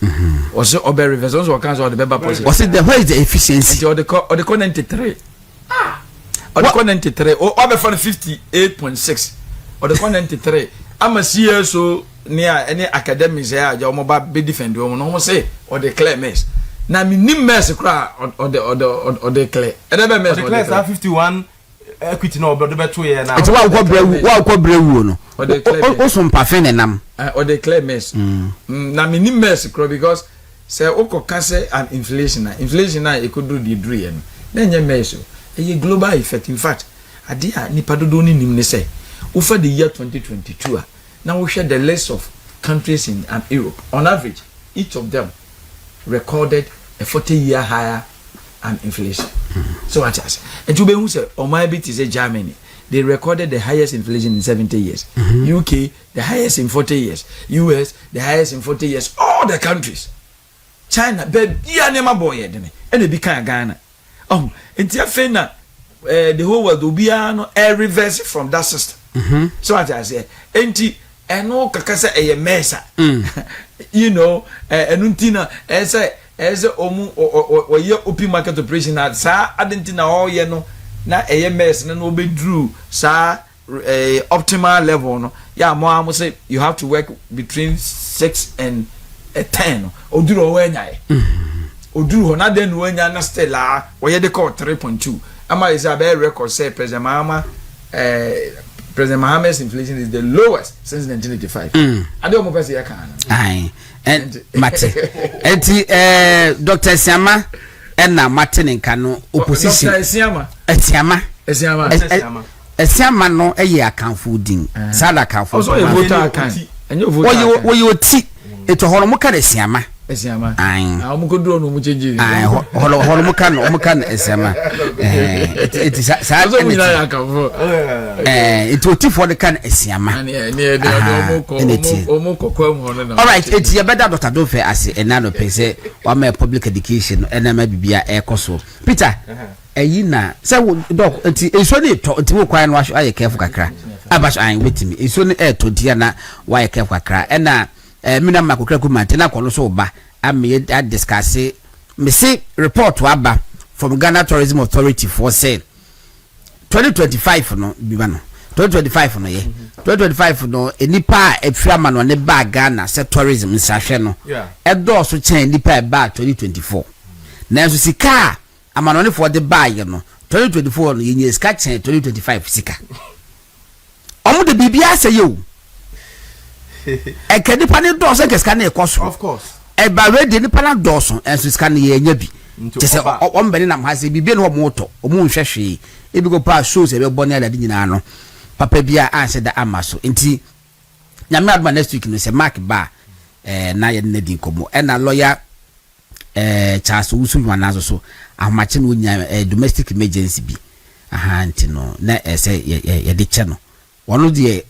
also obe reverse also can so the beba positive was it the where is the efficiency or the 93 or the 93 or obe for 58.6 or the 93 I'm a see so near any academics here your mobile be defend you no say or the clear mess na me nim mess cry or the clear and the mess the clear 51 equity no but the better year now it's what brewu no o so mpafen enam or the clear mess na me nim mess cry because say okoka say an inflation na e could do the dre no na nya mess e global effect in fact ade a nipa dodo ni nim ne say over the year 2022 now we share the list of countries in Europe on average each of them recorded a 40-year higher inflation. So what is and to be who say or my bit is a Germany they recorded the highest inflation in 70 years. UK the highest in 40 years. US the highest in 40 years. All the countries. China baby ya nema boy and they be kind of Ghana. It's a fena the whole world will be a reverse from that system. So what I say and no kakasa a mesa you know enuntina as omu or ye open market operation at sa adentina all ye no na a mess no be drew sa optimal level no ya mo am say you have to work between 6 and 10 oduro wenya oduro na den wenya na stella we ye de call 3.2 ama is a better record say President Mohammed's inflation is the lowest since 1985. I don't know what you can. Aye. And Mate. Dr. Siama and now Martin and Kano opposition. Dr. Siama. Siama no a year account fooding. Sada account for. Also a voter account. And you vote. What you tea. It's a holomoka de Siama. Esiama. Aye. Amukodro no mucheji. Aye. Holomoka no Esiama. It is sad. It will for the can Esiama. All right. It's your better Dr. Dofe as a nano pese or my public education and maybe be a coso. Peter. Yina say dog it's only to quite wash I careful kakra. Abash I wait me. It's only air to Diana why careful kakra. And mina makokra ku mantena kono so ba am discuss me say report to aba from Ghana Tourism Authority for say 2025 no biba no 2025 no ye 2025 no enipa efiama no ne ba Ghana say tourism nsahwe no edo so chen enipa ba 2024 na so sika amanone for the ba ye no 2024 no ye sika chen 2025 sika omo de bibia say yo e kedi pa ne doso ke scan e koso of course e ba ready ni pa na doso enso scan ye nya bi te se o mbeni na mhase bibie no moto o mu nhwehwe e bi go pa shows e be boni ala di nyina no papa bia anse da amaso enti nyame adma next week no se mark ba na ye ne di komo e na lawyer Charles Usu Wanazo so ahmache no nya domestic emergency bi aha enti no na say ye de che no wono de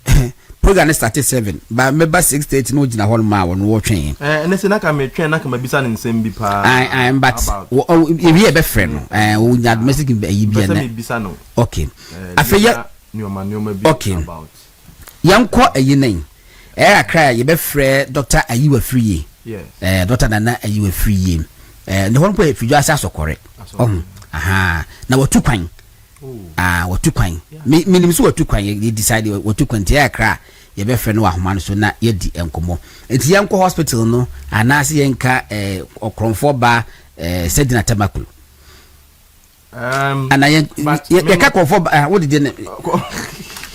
program started 7 but member 6:30 no gina hall ma won wo twen and say na ka me twen na ka mabisa ne nsem bi pa I am but we be friend no wo nya domestic yi bi na okay afeya nyoma bi about yanko ayinan akra ye be frɛ Dr. Ayiwa Free yes Dr. Nana Ayiwa Free ne hon po efidwa asasokore aha na watu kwan watu kwan minim so watu kwan ye decide watu kwan tie akra ye be frɛ no ahoma no so na ye di enkomo enti yanko hospital no anase yenka okronfo ba Sedina Tamakulu ana ye ka konfo what did you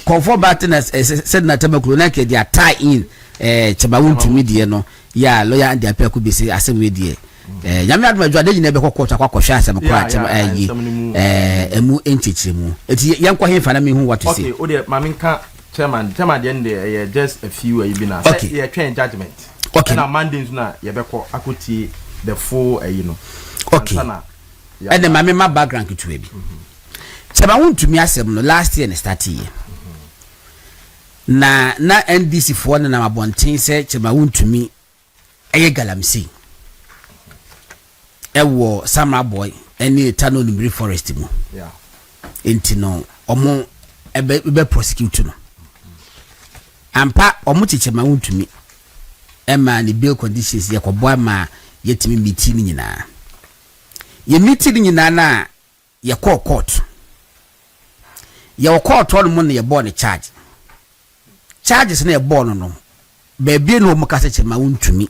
konfo ba tenas Sedina Tamakulu na ke dia tie in Chebawun to media no ya lawyer and dia peku bi say asem we die nyame aduma dwade nyina be kokko kwakwohwe asem ko atem ayi emu enchichiremu eti yanko hemfa na me hu what to say okay o de ma menka chairman the end there just a few you been okay yeah train judgment okay na mandate na ye be ko akoti the full you know okay and the mama my background to be Chebawun to me asem no last year na start year na NDC for na mabonten say Chebawun to me eye galamsi ewo Samra boy any Tano Nimri forest mu yeah enti no omo ebe prosecute no ampa omuchiche ma wontumi ema ni bill conditions ye koboa ma yetimi meeting ni nyina ye meeting ni nyina na ye call court ye court on mo na ye born charges na ye born no baby no mo kase che ma wontumi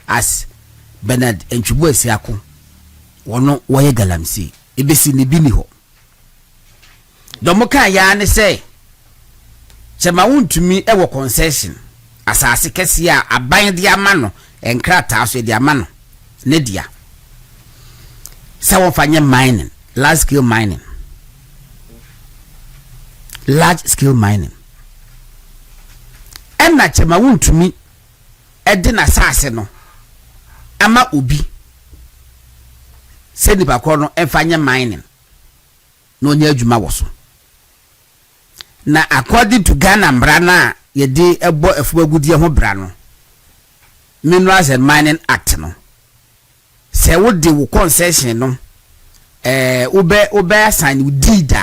as Bernard Entwubu Asiako wono woye galamsi ebesi ne bi ni ho domo kan ya ne say chema wontumi ewo concession asase kese a aban dia amano enkrata so dia amano ne dia sawo fanye mining large scale mining enna chema wontumi ede na asase no ama obi se nipa ko no enfanye mining no nya adwuma wo so na according to Ghana mbrana ye de ebo efubagudie ho bra no Minerals and Mining Act no se wo de wo concession no obe assign wo deed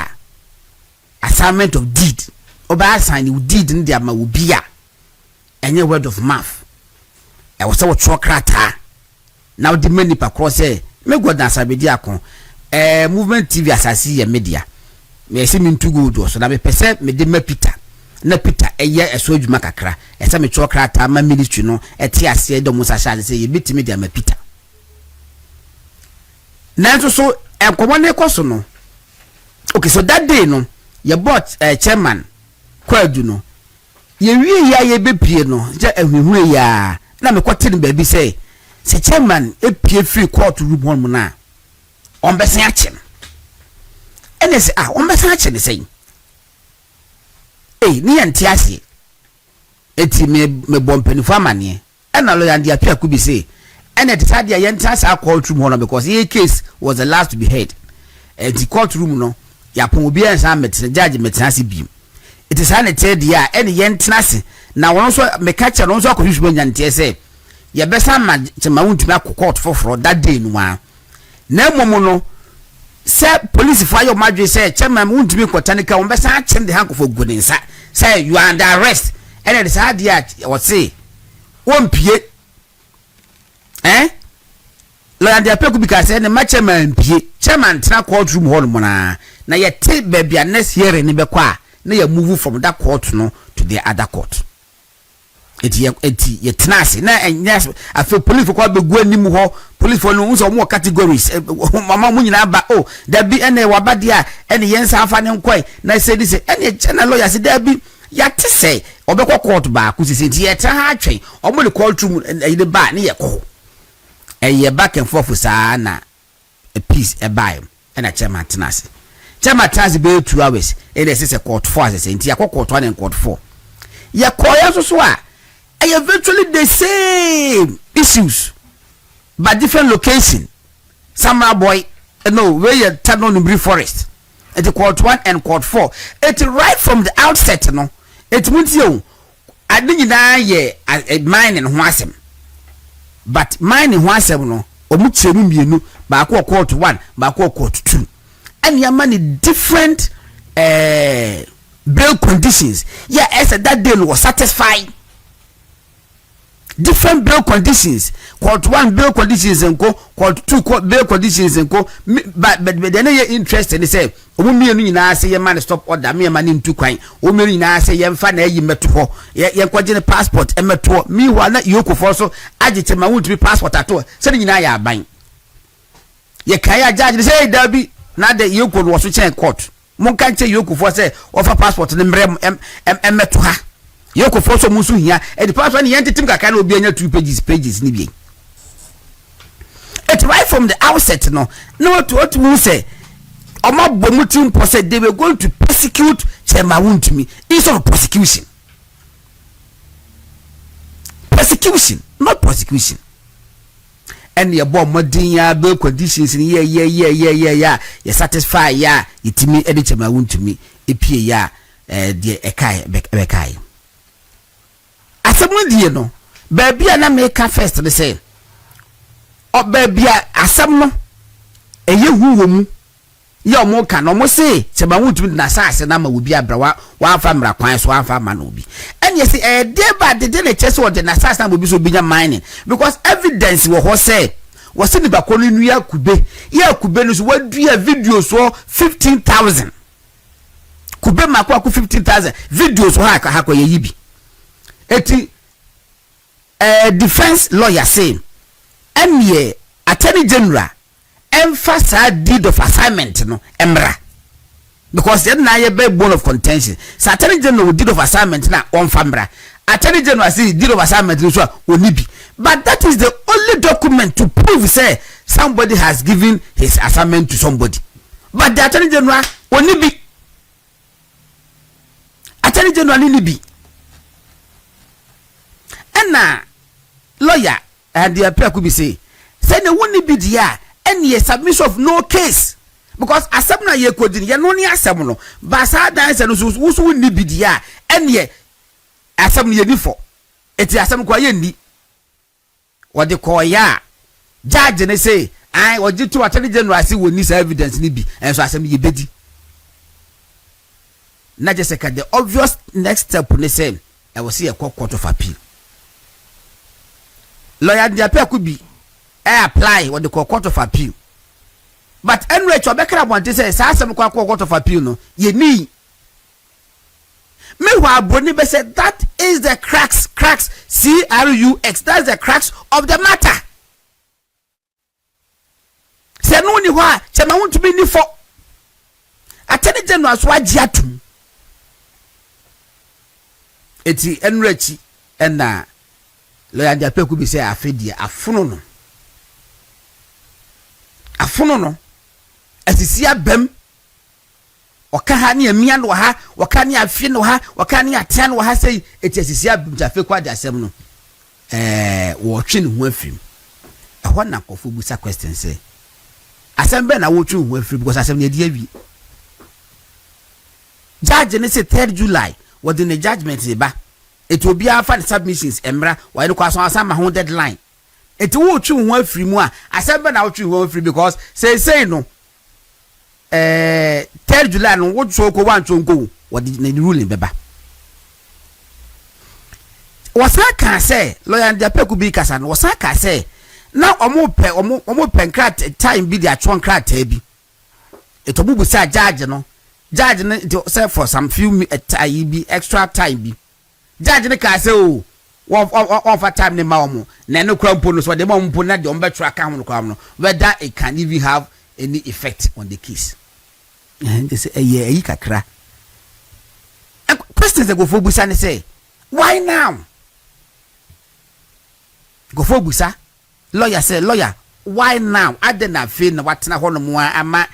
assignment of deed obe assign wo deed ndi ama wo bia enye word of mouth e wo se wo trokrata now the many pa cross say me go dance abedi akon movement TV asasi ye media me se min tugu do so na me pese me de mapita na Peter eye eso adwuma kakra ese me trokrata ma ministry no eti ase do musa sha say ye bitimi de mapita nanso so enkomo ne koso no okay so that day no ye bought chairman kwadu no ye wie ya ye bepie no je ehwehwe ya na me kwotene ba bi say se chairman epie free court room on na on be sen ache ene se on be sen ache ne sei ni yanti ase eti me bompanifo amane ena lo yandi apia ku bi say ene de sadia yenta asa court room on because the case was the last to be heard the court room no ya pon obi ensa metre judge metre ase bi it is an ete dia ene yenta ase na won so me catcher no so akohwehwe nyanti ese ye besa ma chema wontumi akokot foforo that day no a na momo no se police fire madwe say chema wontumi kotanika won besa achen de hankofo godinsa say you are under arrest ene de sa dia what say wompie la dia peku because ene ma chema mpie chema ntra court room hall mo na ye te babia next year ni be kwa na ye move from that court no to the other court eti ye tenase na enyas afi police for kwa begu anim ho police for no unso mo categories mama mu nyina ba oh da bi ene wabade a ene yensa afa ne nkoi na say this ene channel lawyer say da bi ya te say obekọ court ba ku sisi ti ye tra ha atwen omo le court room ene ba ne ye ko ye back and forth sa na a piece e buy ena chairman tenase be 2 hours ene say court 4 say nti akọ court 1 and court 4 ye koya so a eventually the same issues but different location. Summer boy, no, where you turn on the forest. At the court 1 and court 4. It's right from the outset, no. It means you. I didn't a mine in Wasem. But mine in Wasem, no. Omuche rumbienu, ba court 1, ba court 2. And your money different bail conditions. Yeah, as that deal was satisfied. Different bail conditions. Court 1 bail conditions and go court 2 court bail conditions and go but then you interested they say omu na say your man stop order me man into kwan omu na say your fa na yi meto ho ye kwaje passport e meto me wa na yoko for so agite ma won't be passport ato say ni na ya ban ye kai judge say da bi na de yoko no so chen court mon kan che yoko for say offer passport ne mrem meto ha yoko for so musu hia e the passport ni entitim kaka na obi anya 2 pages ni bi. It's right from the outset, no to what we say. Oma bomutim said they were going to persecute Chema to me. It's not persecution. Persecution, not prosecution. And your bomb modern bill conditions in yeah. You satisfy ya, it me edit Chema to me. Epie ya the ekai. As someone dear no, baby, and I make a first the same. O baby asam no eye huwo mu ya mo ka no mo se se ba wuntumi na saase na ma obi abra wa fa mra kwan so wa fa ma no obi enya se dey ba de na chese wo de na saase na obi so obi nya mining because evidence wo ho say wo se ni ba ko no nua kube ya kube no so wadua video so 15,000 kube makwa ku 15,000 videos ha ko ye yibi eti defense lawyer say emye attorney general emphasize deed of assignment no emra because then na ye be bone of contention so attorney general deed of assignment na on famra attorney general say deed of assignment so onibi but that is the only document to prove say somebody has given his assignment to somebody but the attorney general onibi attorney general onibi na lawyer and the appeal could be say the wouldn't be there any submission of no case because asem na ye kodin ye no ni asem no ba sa dan se no so wouldn't be there any asem ye before eti asem kwa ye ndi wode ko ya judge ne say ai wode to attorney general say woni sa evidence ni bi enso asem ye bedi na je se ka the obvious next step ne say I will see a court of appeal. Lawyer Diapia could be apply what the court of appeal. But anyway, to be clear, want to say, "Some court of appeal, no, ye need." Meanwhile, Bonibe said that is the crux, crux, CRUX. That's the crux of the matter. Say no ni why? Say I want to be ni for. Attorney General Swajiatum. Eti enrechi ena lawyer Diapia could be say afedia afuno no asisia bem waka ha ne amia no ha waka ne afi no ha waka ne atia no ha sei eti asisia bem jafe kwa de asem no wo twe ne ho afim ehwa na kofo busa question say asem be na wo twe ho afim because asem ne di awie judge ne say 3rd July what in the judgment ba it will be after the submissions emra why the kwaso asama ho deadline it will tru ho afiri mu a asem na wo tru ho afiri because say no 3rd July no wo so ko wan chonko what the ruling beba wasaka say lawyer Diapia could be kasa no wasaka say na omo pe nkrat time bi dia chon nkrat bi etobubu say judge no judge ne say for some few time bi extra time bi judge ne ka say o one for time ne ma omo na no kra mpo no so de ma mpo na de on betra ka ho no kwa no whether it can even have any effect on the case and they say yi kakra questions go for busa ne say why now go for busa lawyer say lawyer why now adena fe na watena ho no mo ama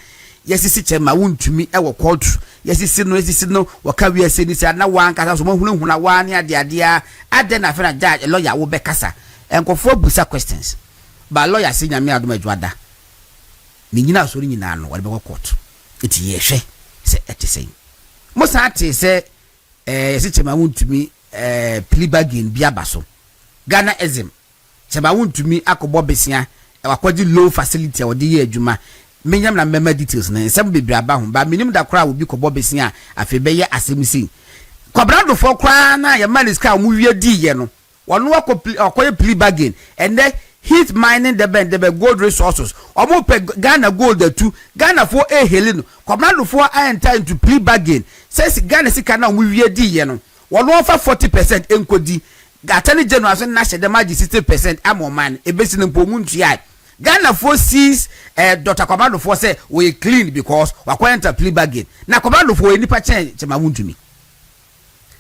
yesisi chema wuntumi e wo court yesisi no waka wi ase ni say na wan kasa so mahunu na wan ne ade adena fe na judge lawyer wo be kasa enkofo busa questions ba lawyer say nyame adom adwada ni nyina so nyina no wale be court eti yehwe say etisen mo sa ate say yesisi chema wuntumi plea bargain bia baso Ghana exim chema wuntumi akobo besia e wakwaji low facility wodi ye adwuma menyam na member details na nsem bebre aba ho ba minim da kra obi kobo besia afi be ye asemisi kwabrado for kwa na ye maniska mu wie di ye no wono akoye plea bargain and then heat mining the gold resources omo pe Ghana gold too Ghana for a helino kwabrado for enter into plea bargain says Ghana sika na mu wie di ye no wono offer 40% enkodi attorney general so na shede maji 60% amoman ebesi no pomu ntua Ghana for sees Dr. Kwabado for say we clean because we enter plea bargain. Na Kwabado for any change chema wuntumi.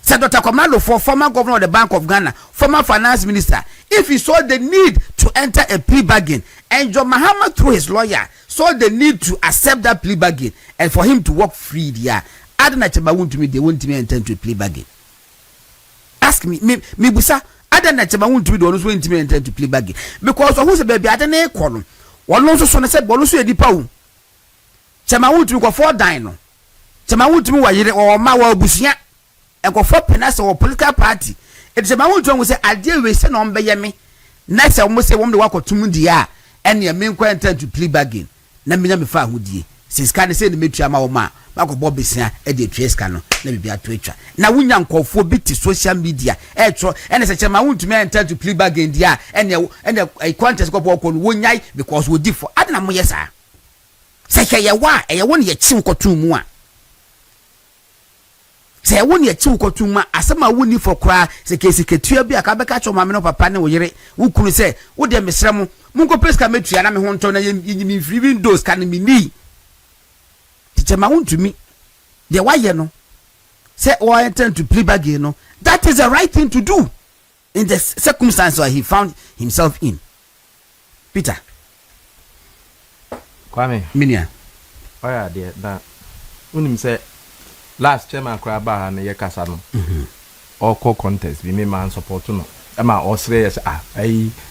Say Dr. Kwabado for former governor of the Bank of Ghana, former finance minister, if he saw the need to enter a plea bargain, and John Mahama through his lawyer saw the need to accept that plea bargain and for him to walk free there, adena chema wuntumi they won't enter into a plea bargain. Ask me busa adena chema wuntumi do no so intimi enter to plea bargain because who say baby adena e kono wono so say bolu so edipa wo chema wuntumi ko for dan no chema wuntumi wa yire o ma wa busuya e ko for penase wo political party e chema wuntumi say ade we say no mbe ye me na say wo say wo de wakotum dia ene me nko enter to plea bargain na me nya me fa hodie siska ne se ne metua ma wo ma ko bo besia e de twa no na bibia to atwa na wunya nkofo bi ti social media e tro ene se chema wuntumi enter to play bargain dia ene contest ko ko no wonyai because we di for adna mo yesa se ke ye wa e ye won ye chi nkotu mu a se won ye chi nkotu mu asema woni for kra se ke siketua bi aka beka cho mame no papa ne wo yere wukunu se wo de mesrem munko peska metua na me ho nto na yimi free windows kan mi ni chema wuntumi the why you know say or intend to play back you know that is the right thing to do in the circumstance where he found himself in. Peter Kwame Minia oya de that unim say last chairman kraba na ye kasa no all call contest bi me man support no ama osre yes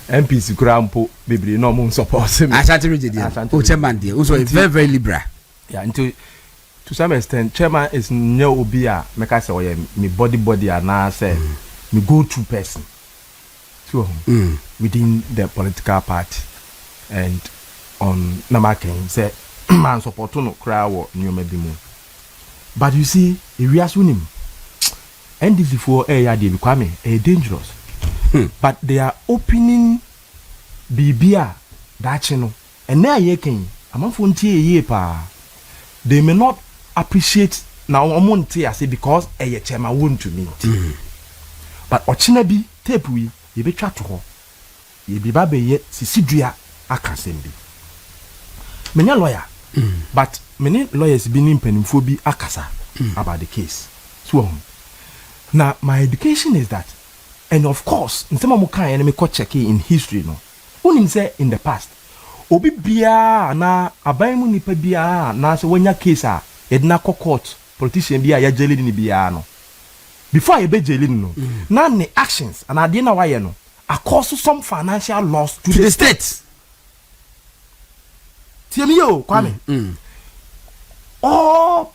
MPC krampo bibiri no mo support me Ashanti region o chairman there also very liberal. Yeah, until to some extent, chairman is no obia. Make I say, oh yeah, me body, and now say me go-to person. So within the political party, and on Namaken say man support no crowd or new medium. But you see, if we assume him, NDC for they become dangerous. But they are opening Bibia that channel, and now you can. I'm a frontier pa. They may not appreciate now omonte I say because a chairman won't to meet. But ochinabi tape we ye be twa to ho. Ye be ba be ye sisidua akasembi. Many lawyer. But many lawyers been in penimfo bi akasa about the case. So now my education is that, and of course, in some of my enemy court check in history no. Unim say in the past. Obi bia na aban mu nipa bia na se wonya case a edna court politician bia ya jeli ni bia no before you be jeli no na ne actions and ade na waye no cause some financial loss to the state. Tell me yo Kwame. All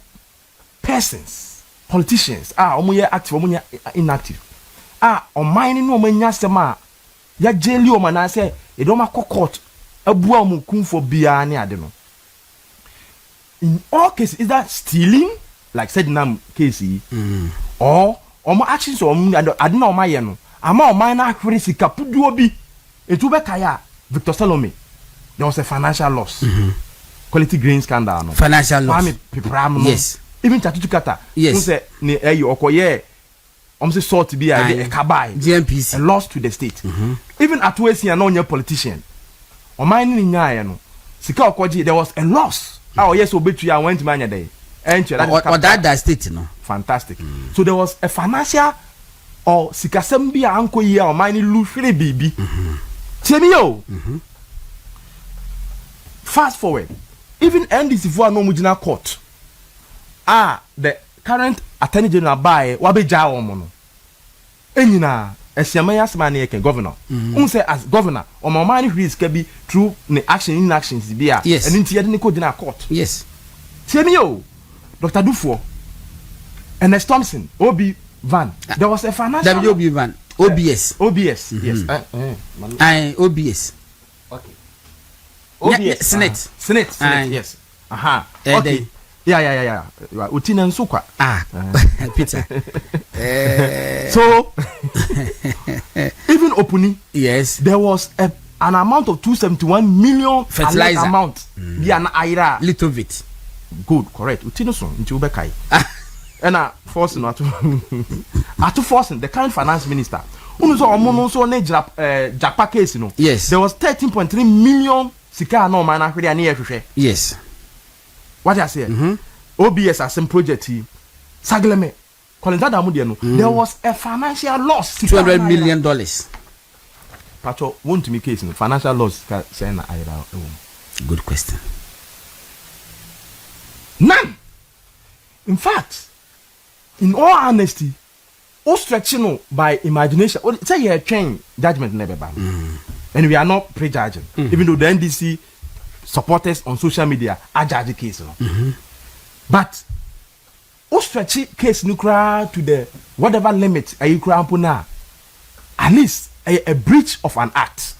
persons, politicians omuye active omuye inactive on mine no omanya sema ya jeli o mana se e do ma court abua mu kumfo bia ne ade no. In all cases is that stealing like said nam case or omo actions or ade na omaye no ama oman na ahwere sika puduo bi etu be kaya Victor Salome there was a financial loss. Quality grain scandal no financial loss no. Yes, even Chatutu Kata yes say ne okoye say sort bi a kabai GMPC a loss to the state. Even Atwesi and no politician o mine ni nyaaya no sika okoji there was a loss. Yes obetu ya went manya day or that state no fantastic. So there was a financial or sikasem bi anko yi o mine lu fere bibi. Tell yo. Fast forward, even NDC for no mujina court the current attorney general by wabeja omo no enyina esiama yasma na yeke governor say as governor o man risk be through the action inactions bia and nti yede ne ko dina court. Yes, tell me yo Dr. Dufo and Thompson Obi Van there was a financial Obi Van OBS yes OBS okay OBS Senate yes okay yeah utina nsukwa Peter so even Opuni yes there was an amount of 271 million fertilizer amount bia na aira little bit good correct utina so nti ubekai and Forson atu Forson the current finance minister unu so omo so na japa case no yes there was 13.3 million sika na o man ahwede ani ehwehwe yes what I say OBS as some project Sagleme Colin no there was a financial loss $200 million Pacho won't me case no financial loss say na good question none in fact in all honesty o stretching by imagination say you train judgment never ban and we are not prejudging even though the NDC supporters on social media are judge case no but o stretch case nuclear to the whatever limit are you cramp now at least a breach of an act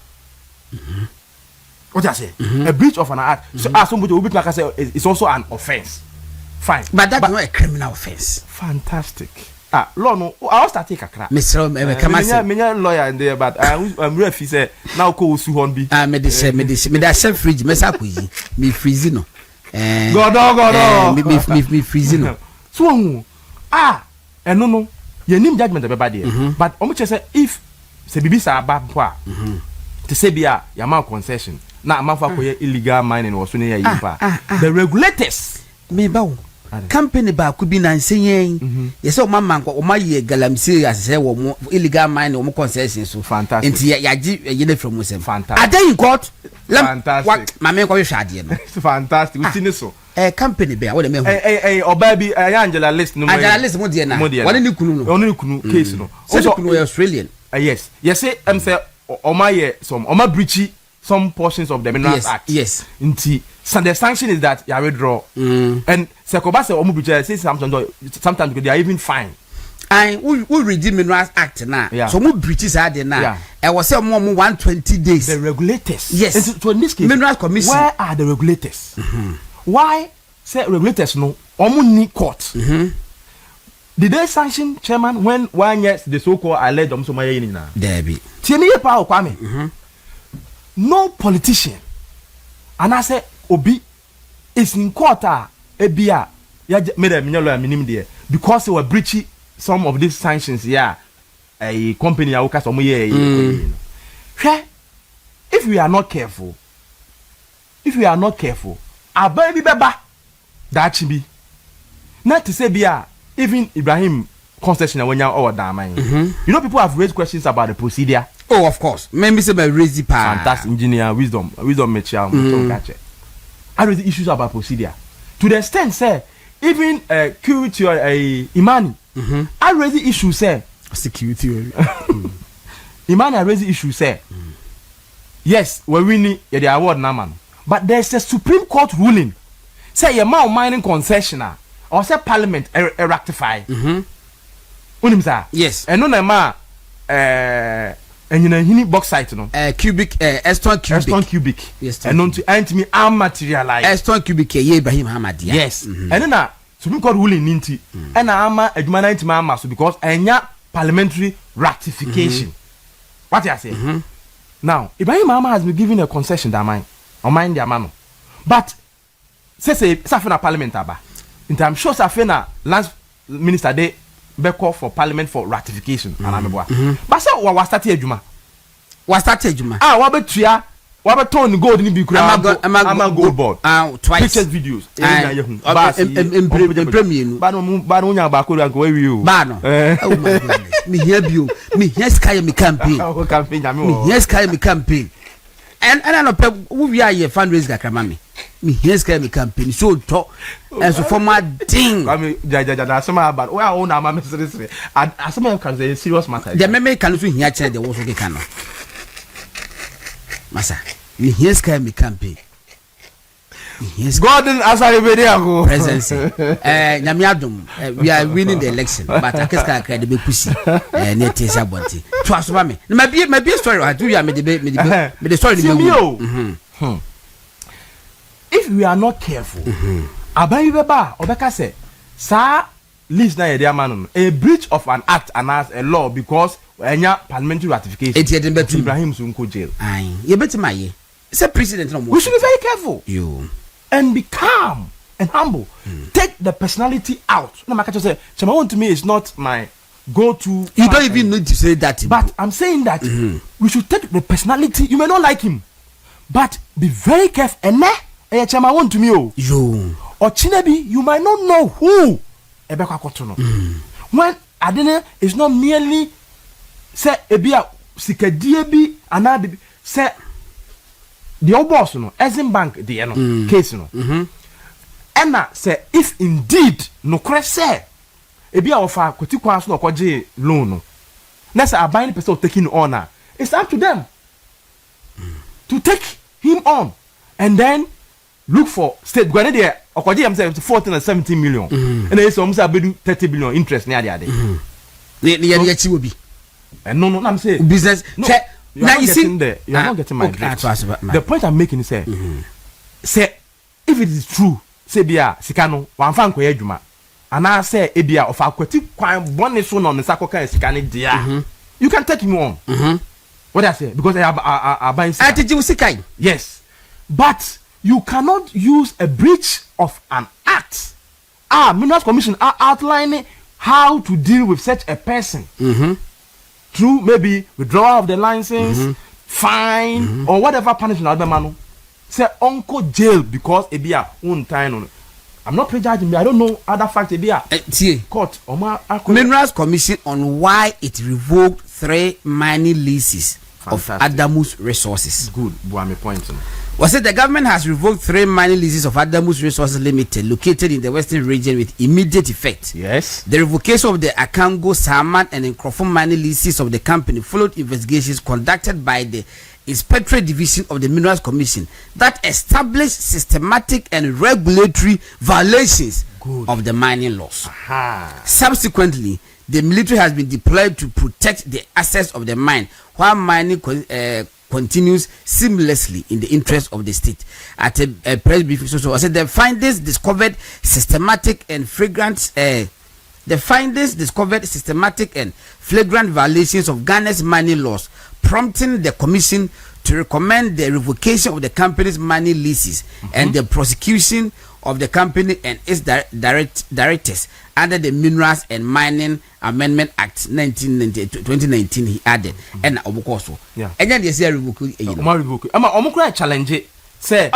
What I say? A breach of an act. So as somebody will be like I say, it's also an offense. Fine. But that's not a criminal offense. Fantastic. Law no, I'll start take a crack. Mr. Menya lawyer in there, but I'm ready say now ko su hon bi. Me dey sell fridge, me sa kuyi. Me freeze no. God. Me freeze no. So no. Ye nim judgment be bad there. But omo che say if se bibi sa ba po a. To say bia ya ma concession. Na amafa koye illegal mining was so ne ya yipa. The regulators me bawo. Company ba ku bi na nsenyen yes o mama nko o maye galamsey asese wo illegal mine o concession so fantastic enti ya gi ye from them fantastic are they in court fantastic mama ko hwe ade no fantastic we see so company be what me oba bi Angela list no mo de na woni ni kunu no oni kunu case no so kunu Australian yes say say o maye some o ma breach some portions of the Minerals Act. Yes. So the sanction is that you withdraw. And Sekoba say Omubucha say sometimes because they are even fined. And we read the Minerals Act now. Yeah. So we British are there now. I was say more 120 days. The regulators. Yes. And so in this case, Minerals Commission. Where are the regulators? Why say regulators no? Omu court. Did they sanction chairman when 1 year the so-called alleged Omsomaya Yinina? There be. Tieni pa Kwame. No politician, and I say Obi is in court. Ebia made a minimum there because they were breaching some of these sanctions. Yeah, a company if we are not careful, our baby baba that should be not to say bia even Ibrahim concession when you're over damn. You know, people have raised questions about the procedure. Oh, of course. Maybe say by raise the power. Fantastic engineer, wisdom Mitchell. I raise issues about procedure. To the extent, say, even security or Imani, I raise the issue, say. Security. Imani, I raise the issue, say. Yes, we're winning the award now, man. But there's a Supreme Court ruling. Say, a man mining concessioner, or say Parliament rectify. Yes. And no, ma, and you know, bauxite no cubic Eston cubic yes and non to me materialize Eston cubic ye Ibrahim Hamad yes and then Supreme Court ruling ninti and ama adwuma 90 ma so because enya parliamentary ratification what you say now Ibrahim Hamad has been given a concession that mine on mind their man but say safena parliament aba in time show safena last minister dey be call for parliament for ratification but say wa start adwuma wa betua wa be turn gold ni bi kura ama gold board twice pictures videos premier ba no nya ba ko ranko wi o ba no oh my goodness me here sky me campaign me here sky me campaign and I know we are here fundraise kakra me here sky me campaign so to as a former thing I mean jaja asema about we are own am ministry asema can say serious matter the meme can so here check the wo so ke kan no masa me here sky me campaign yes Gordon Asaribediago presidency nyame adom we are winning the election but akeska akra de be pusi na tesa bonti to aso ba me na be story I do ya me the story me if we are not careful abayi beba obeka say sa list na yede amano a breach of an act and as a law because enya parliamentary ratification it yede betu Ibrahim Sunko jail ai ye betima ye say president no we should be very careful you and be calm and humble take the personality out no maka say Chamawan to me is not my go-to you don't even need to say that but I'm saying that we should take the personality you may not like him but be very careful and Chamawan to me you or Chinebi you might not know who Ebeka Kotono when Adene is not merely say ebia sikadie bi anabi say the old boss no Exim Bank the no case no Emma say if indeed no credit say ebia ofa kotikwa so no kwaje loan no na say abine person taking on it's up to them to take him on and then look for state gwane there okwaje am say 14 and 17 million and then some say abedu 30 billion interest na ade ne ya chi obi no I'm say business no. Now you see, you are not getting my drift. The point I'm making is say if it is true, say bia sikano wan fan koye adwuma. Ana say ebia of akwati kwan bone so no nsa koka sikane dia. You can take me on. What I say because I buy sikai. Yes. But you cannot use a breach of an act. Minerals Commission are outlining how to deal with such a person. Through maybe withdrawal of the license, fine, or whatever punishment other man. Say uncle jail because ebia one time. I'm not prejudging me. I don't know other facts ebia. Court. Minerals Commission on why it revoked 3 mining leases of Adamus Resources. Good. My point. Was it the government has revoked 3 mining leases of Adamus Resources Limited located in the western region with immediate effect? Yes. The revocation of the Akango, Saman and Nkrofo mining leases of the company followed investigations conducted by the Inspectorate Division of the Minerals Commission that established systematic and regulatory violations of the mining laws. Subsequently, the military has been deployed to protect the assets of the mine while mining continues seamlessly in the interest of the state. At a press briefing, so I said the findings discovered systematic and flagrant violations of Ghana's mining laws, prompting the commission to recommend the revocation of the company's mining leases and the prosecution of the company and its directors under the Minerals and Mining Amendment Act 2019. He added, and Obukoso. And then they say revoke. I'm challenge it. Say,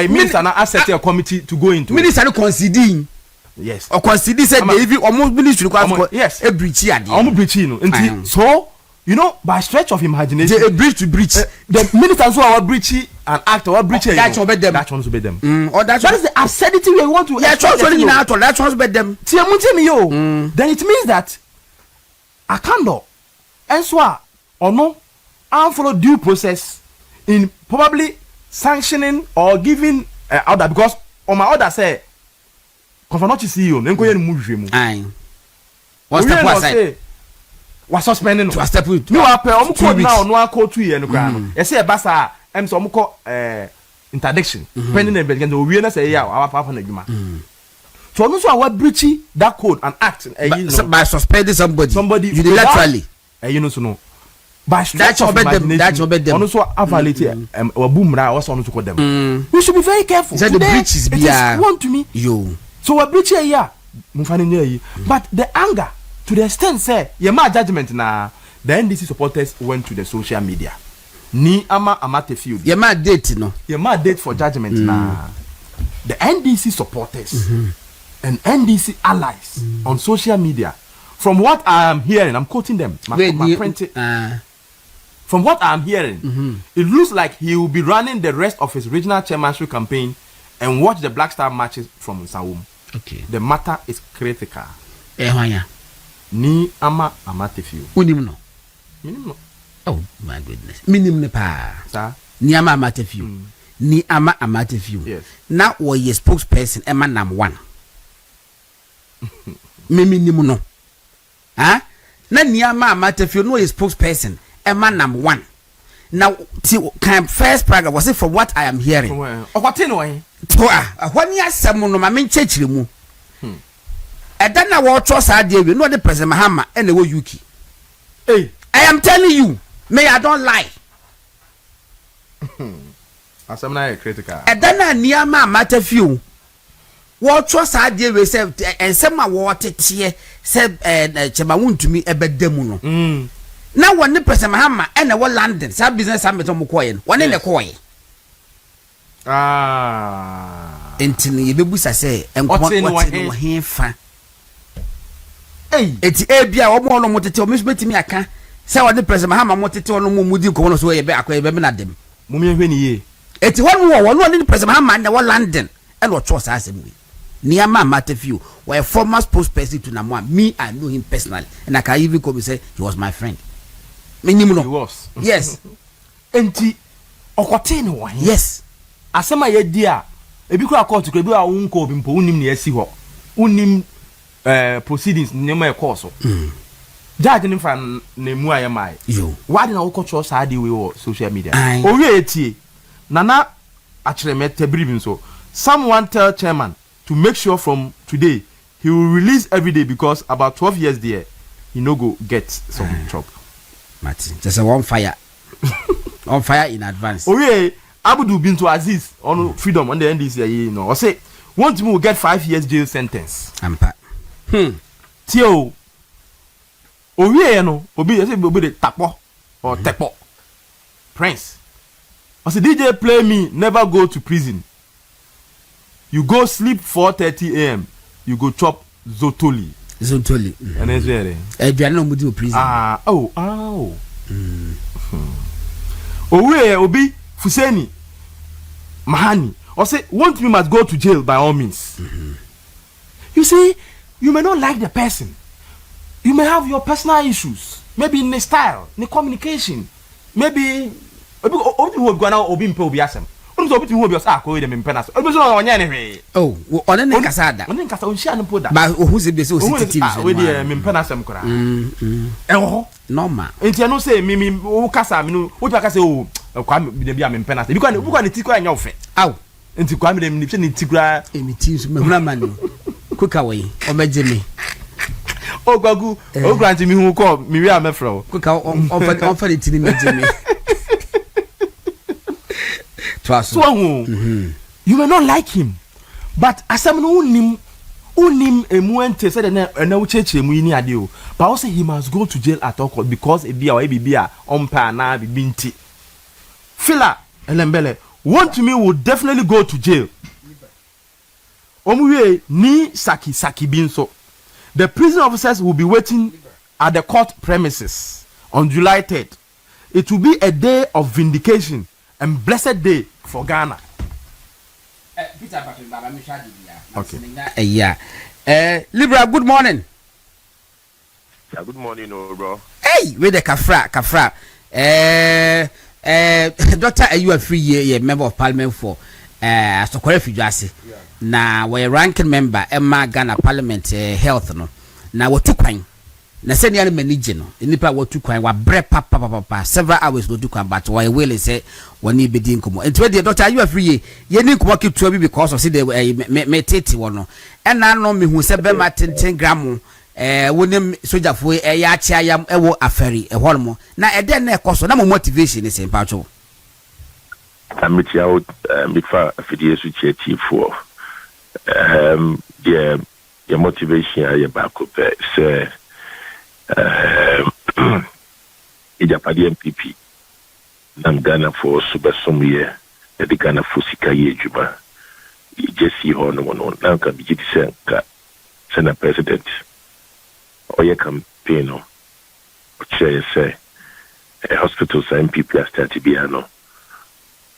minister na asset a committee to go into. Minister conceding. Yes. Or conceding said they almost ministry. Yes. A breach. So. You know, by stretch of imagination, a breach to breach. The ministers who are breaching an act or breaching that obey them. That one's obey them. That is the absurdity we want to. Yeah, that one's obey them. Then it means that I can't do. And so, or no, I follow due process in probably sanctioning or giving order because on my order say, confirmatory CEO, then go ahead and move him. Aye. What's the point? Was suspending to a step with no apel code now no code 2 years no gran e say basa em so mko interdiction pending and begin to we na say ya our papa na djuma so no so our breach that code and act by suspending somebody unilaterally you know so no by that's obey them no so violate wabumra also no to call them we should be very careful the breach is one to me so we breach here but the anger to the extent say my judgment na the NDC supporters went to the social media ni amate field my date no my date for judgment na the NDC supporters and NDC allies on social media from what I am hearing I'm quoting them from what I am hearing it looks like he will be running the rest of his regional chairmanship campaign and watch the Black Star matches from Sawum. Okay, the matter is critical. Ni amate few. Unim no. Minim no. Oh my goodness. Minim ne pa. Sir. Ni amate few. Ni amate few. Yes. Now what your spokesperson Emma nam 1. Minim no. Huh? Na ni amate few no your spokesperson Emma nam 1. Now kind first paragraph was it from what I am hearing. From where? What in way? When you asem no ma men chechire mu. And then I will trust idea we know the President Mahama and the Yuki. Hey, I am telling you, may I don't lie. As I'm not critical. And then I near my matter few. What trust idea we said and some my water tear said Chemawun to me a bed demuno. Now when the President Mahama and the world London, some business I'm at coin, one in the coin. Until you be say and what's in here fan. Eti ebia omo no motete o mesbeti mi aka se wo de President Mahama motete ono mo mudi ko no so ye be akwa be na dem mo mi hwe ni ye eti wonu wo no ni President Mahama na wo London e lo cho sa asem we niama Matthew were a former spokesperson to Namwa. Me, I know him personally and I can even come and say he was my friend. He was. Yes. Enti okwate no wan. Yes. Asema ye dia ebi kura court kura bi a wonko obi mpo unim ne asi ho unim proceedings nyema e course judge ni fan ne mu ayemai yo why na wo culture side we o social media Aye. owie etie nana akyeremete bribin so someone tell chairman to make sure from today he will release every day because about 12 years there he no go get some chop Martin just a on fire in advance owie Abudu Bintu Aziz on freedom on the NDC you know or say want me will get 5 years jail sentence ampa tio owie no obi say obi de tapo or tepo prince I say DJ play me never go to prison you go sleep 4:30 a.m. you go chop zotoli and it's very eduane no mudi o prison owie obi Fuseni Mahani or say want me must go to jail by all means. You see, you may not like the person. You may have your personal issues. Maybe in the style, in the communication. Maybe obi who go now obi mpe obi asem. Obi obi who obi asa ko dem mpe na so. Obi so onya ne hwe. Oh, one ne kasa da. One kasa on share no poda. Ba ohu se be so sensitive so. We dey mpe na asem kora. Eho normal. Enti no say mi wo kasa mi no wo kasa o kwa mi bia mpe na. Because ne ti kwa nya ofe. Aw. Enti kwa mi dem ni ne ti kura emi ti so mahuna mani. Kuka we o meje me. O gbagu o grant mi hu ko mi wi amefro. Kuka on fa de ti ni meje me. So you may not like him, but asam no unim emuente said na ucheche mu ni ade o. But also he must go to jail at all cost because e bia ompa na bibinti. Fila elembele want me will definitely go to jail. Omuwe ni saki binso. The prison officers will be waiting at the court premises on July 3rd. It will be a day of vindication and blessed day for Ghana. Okay. Yeah. Libra, good morning. Yeah, good morning, bro. Hey, where the kafra. Doctor, are you a free year member of parliament for Sokore Fijasi? Na we ranking member Emma Ghana Parliament health no. Na we two kwan. Na send ya manage no. Nipa we two kwan wa bre papa several hours no two kwan but we will say woni bedi nkomo. Enti we the doctor, are you a free year? Ye ni nkomo keep to because of say the me tete wono. E na no me hu se be ma 10 gram wonem sojafo ya achia yam ewo aferi e hono na e den na ekoso na mo motivation is simple cho amiti out mitfa afidie su chief for your motivation ya back up say ijapadi MPP nam Ghana for subasom ye the Ghana for sika ye juba jesi hono no na ka bi ti senka sena president oye campaign no say hospitals and people are starting to be ano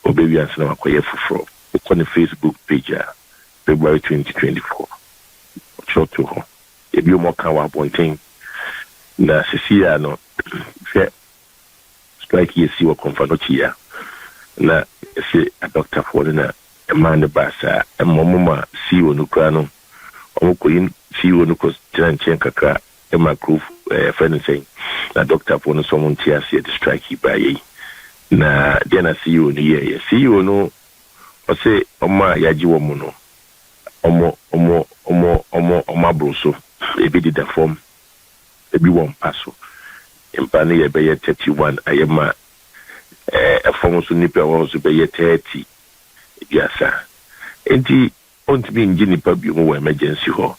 obewi ansana wakoye fufuro on the Facebook page February 2024 short to ho ebi o mo kan wa bonten na sisia no fe strike yesi wo konfanochi ya na se a doctor for na e man the basa e momoma si onukra no omokoyin si onuko tranchen kakra e macro friend saying na doctor for no someone tia se the strike hi baye na dia na CEO no ye CEO no o se oma yaji wo mu no omo abroso ebi di da form ebi won paso impa ne ye be 31 ayema form so nipa won so be 30 biasa enti ont bi ngini pa bi mo emergency ho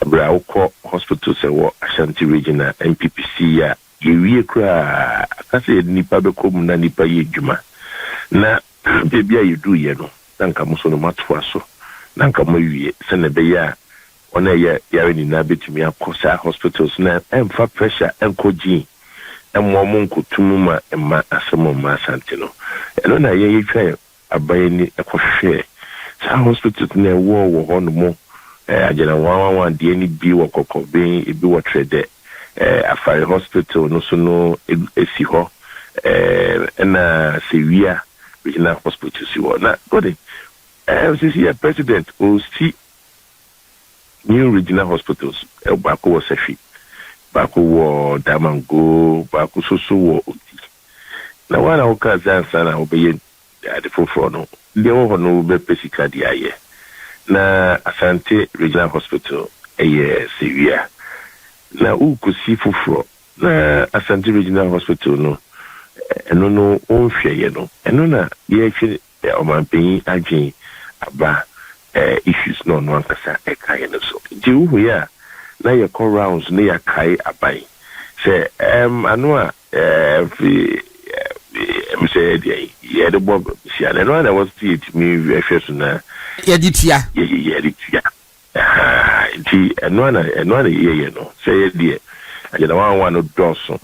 abra ukọ hospital se wo Ashanti regional MPPC ya yewie kra akase nipa be kom na nipa ye dwuma na bebia yedu ye no nanka muso no matwa so nanka mawie se na be ya ona ye yare ni na betumi akosa hospitals na emfa pressure enkoji emmo nkotumu ma emma asemo ma Asante no eno na ye yetwa abaye ni ekohwe sa hospitals na wo hono mo ajena one de ni bi wo kokobe ebi wo trade afare hospital no so no esi ho na severe regional hospital si wo na god FCC president o si new regional hospitals baako wo safi baako wɔ Damango, baako soso wɔ Oti. Na wana woka zansa na wobɛyɛ ade foforɔ no, deɛ wɔ hɔ no wobɛpɛ sika de ayɛ. Na Asante Regional Hospital ɛyɛ Sewia. Na ukosi foforɔ. Na Asante Regional Hospital no, ɛno no ɔnhwɛyɛ no. Ɛno na yɛhwɛ ɔmanpanyin adwen aba issues no no ankasa ɛkaeɛ no so. Nti wohu yɛ a na yɛkɔ rounds na yɛakae aban. Sɛ ano a say yeah the bob see and no one was it me hwɛ so na yɛditua nti ɛno na yɛyɛ no sɛ yɛdeɛ agya one no dɔso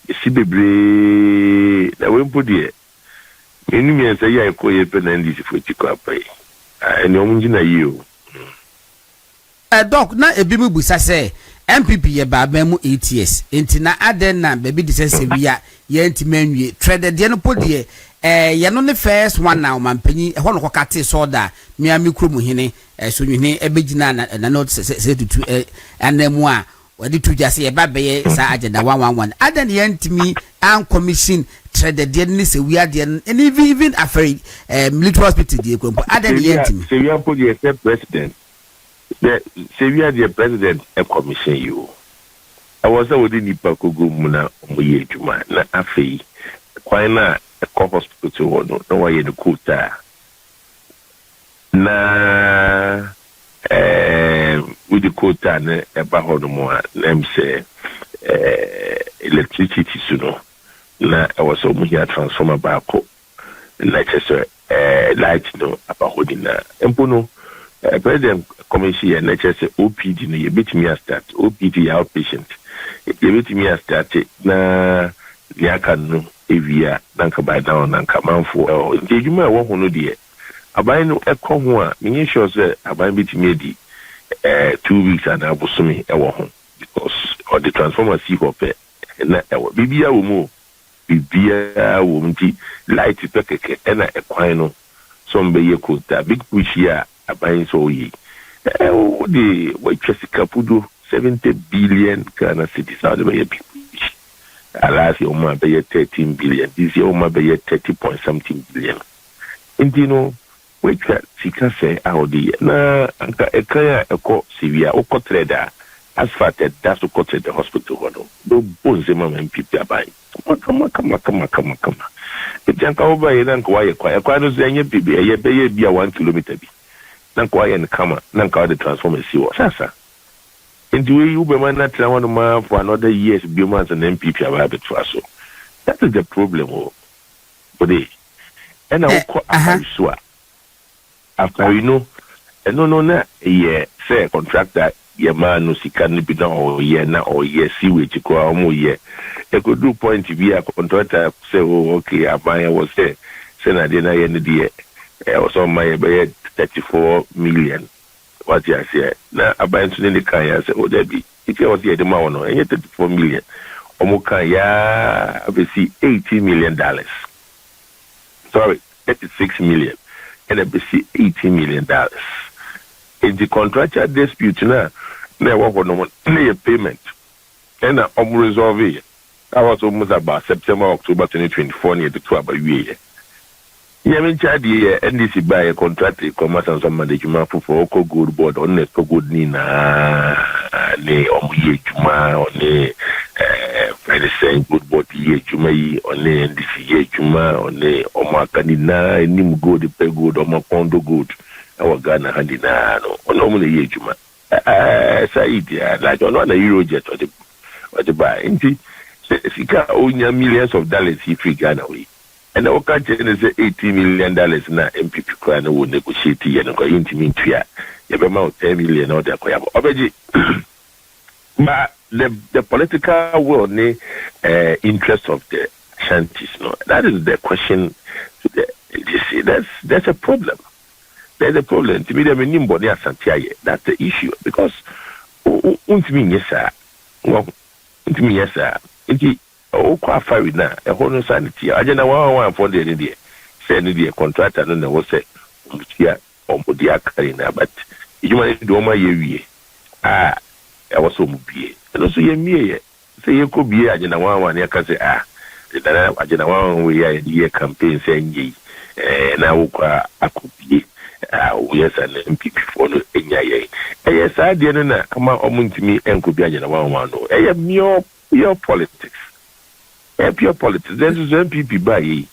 esi bebree na wempo deɛ menu mi sɛ yɛ kɔ yɛ pɛ na NDC fo ti kɔ apai ɛne ɔmo ngina yi o doc na ebi mu busa sɛ MPP ye baaba mu 8 years enti na aden na baby de sɛ wia ye enti manwie trade de no podie ye no ne first one na omampanyi ho no kokate so da mia mikro mu hene so nwene ebegina na no sɛ tutu anamu a wadi tuja sɛ ye baaba ye sa agenda 111 aden ye ntimi an commission trade de ne sɛ wia de and even afraid military hospital de kwampo aden ye ntimi sɛ wia podie sɛ president the Sevilla the president a commission you. I was already nipa kogo muna omoye juma na afei kwina a hospital no no why the quota na with the quota na eba ho no mo na say electricity suno na I was almost here transformer baako na chese light no about holding na empono president commission and NHS OPD no yebetimi start OPD outpatient yebetimi start na liaka no evia nanka by down nanka manfo ndejuma wo ho no de aban no ekọ ho a menye sure say aban betimi edi 2 weeks and abosumi e wo ho because or the transformer see hope na bibia wo mu bibia wo mti light pekeke na ekwan no so mbeye kota big push here aban so yi the Wachesika Pudo 70 billion Ghana cities out of a big push. Last year, Oma Bay 13 billion. This year, Oma Bay 30 point something billion. And you know, which Sika say, how the na a clear a court severe or court trader as far as that's what court the hospital. No bones, Mamma and people are buying. Come on. If you can't over here, then quiet. Quite as any baby, a bay be a 1 kilometer. Na kwa yen kama na kwa the transformer si wo sasa into we you be man na try one man for another years be man and MPP about betwa so that is the problem but and I so after you know and no na yeah say contractor ye man no sika no bi na o ye na o ye si we ti ko o mo ye e go do point bi a contractor say oh okay aban was say na dey na ye ne dey also my 34 million. What you say? Now, about to the Kaya say, oh, there be. If you was here, the man, no, and 34 million. Omukaya, obviously, $80 million. Sorry, 36 million. And obviously, $80 million. In the contractual dispute, now, there was no payment. And I'm resolving it. That was almost about September, October 2024, near the 12 year. Yamin Chadi NDC buy a contract commerce and some management for Oko Good Board on the good Nina ne Omuye Juma on the Friday saying good board ye Jumai on the NDC ye Juma on the Omakanina Nim good pay good Omakondo good our Ghana Handina on normally ye Juma. Said like on a Eurojet or the buy. Indeed, Sika own millions of dollars he free Ghana away. And the country is $80 million na MPP crown will negotiate and go into me to ya. You have about 10 million or the but the political world interest of the Shanties, no, that is the question. You see, that's a problem. There's a problem. To me, the minimum that's the issue because yes, sir. O kwa fari na e hono sanity agena one for the day send the contractor no was say omutia omudia kari na but ijuma do ma ye wie was so mubie. And also ye me say you could be agena one ya ka say the agena one we year campaign saying ye na wo kwa akubie yes and MPP for no enya ye. Yes idea no na ama omuntimi enkobi agena one no. Pure politics. Pure politics. Then is MPP by ye.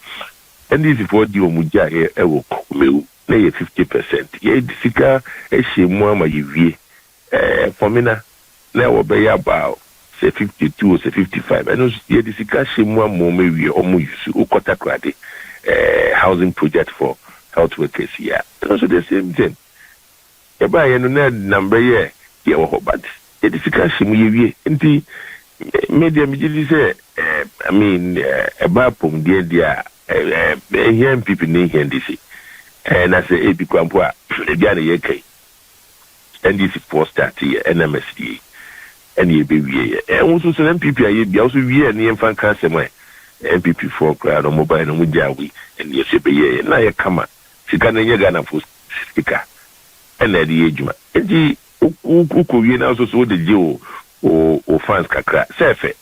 And this is for the Omuja here, ewo kumeu. Na 50%. Ye disika eshemu ama yiwie. For me na obeya about say 52 or say 55. And ye disika shemu ama mewie omu yusu ukota krade housing project for health workers here. And also the same thing. Ye ba ye no na number ye wo but ye disika shemu yiwie. Nti media me say I mean about pom dia here people in NDC and I say ebi kwampo a bia na yekai NDC for start here NMSD and ye be wie also so MPP aye bia also wie na yemfa kan asem MPP for crowd on mobile no mujawi and ye se be ye na ye kama sika na ye Ghana for sika and na di ejuma enti uko wie na also so de je o fans kakra sefe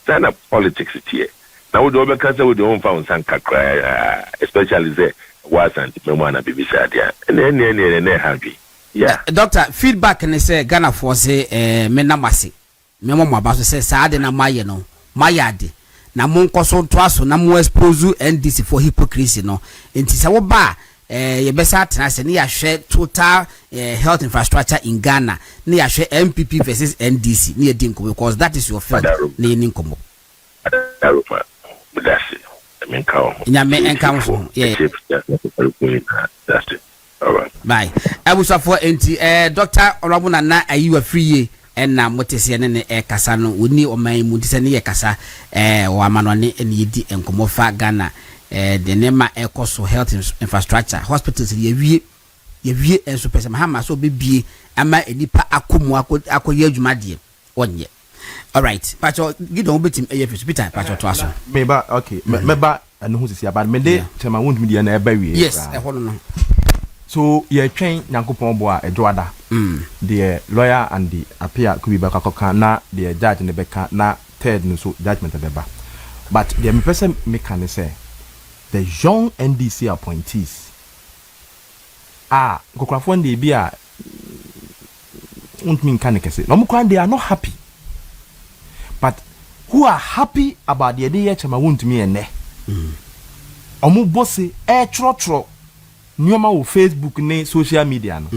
sana politics here now we do be cancer with the own found san kakra especially say was and memo na bibisa dia ne happy yeah doctor feedback ne say Ghana for say me namase memo mo abaso say sa de na maye no mayade na mo nkoso to aso na mo expose NDC for hypocrisy no enti se wo ba ye besa atena se ne ya hwe total health infrastructure in Ghana ne ya hwe MPP versus NDC ne di nkomo because that is your field ne ni nkomo Daruma that's it I mean count nyame encounter yeah that's it all right bye abusa for enti Dr. Olabuna na ayiwa free and na motese ne kasa no woni oman mu dise ne ye kasa o amanone ne yedi enkomo fa Ghana the nema ekoso health infrastructure hospitals ye wie enso pese mahama so bebie ama enipa akomu akoye adwumade onye all right pacho gido betim efis peter pacho to aso meba okay meba anu hu sisi abad me de chema won media na eba wie yes eholo no so ye twen Nyankopon bo a edoada the lawyer and the appeal could be back na the judge ne beka na third no so judgment beba but the person me can say the young NDC appointees gokrafo ndi bi a untmin kan kese no mukwan they are not happy but who are happy about the idea chama wuntumi ene omu bosse trotro nyoma wo Facebook ne social media no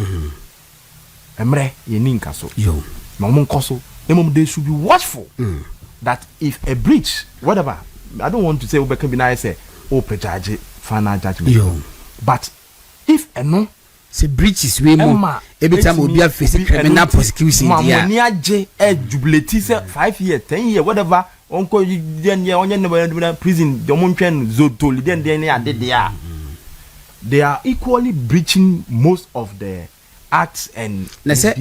emre ye ninka so yo ma omu nkoso they should be watchful that if a breach whatever I don't want to say we can be nice say prejudge final judgment yo but if no se breaches we mo every time we be face criminal prosecution dia money age jubilate say 5 years 10 years whatever onko den ye onye prison the montwen zotoli den ade dia they are equally breaching most of the acts and na say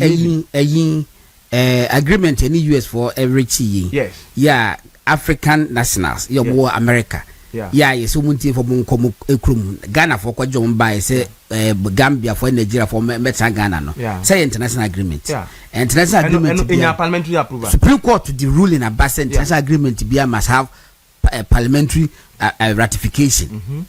agreement in the US for every year yes yeah African nationals you go America yeah yes so munti for monko ekrum Ghana for kwajo mba say Gambia for Nigeria for meta Ghana no say international agreement international agreement in parliamentary approval Supreme Court the ruling about international agreement be must have parliamentary ratification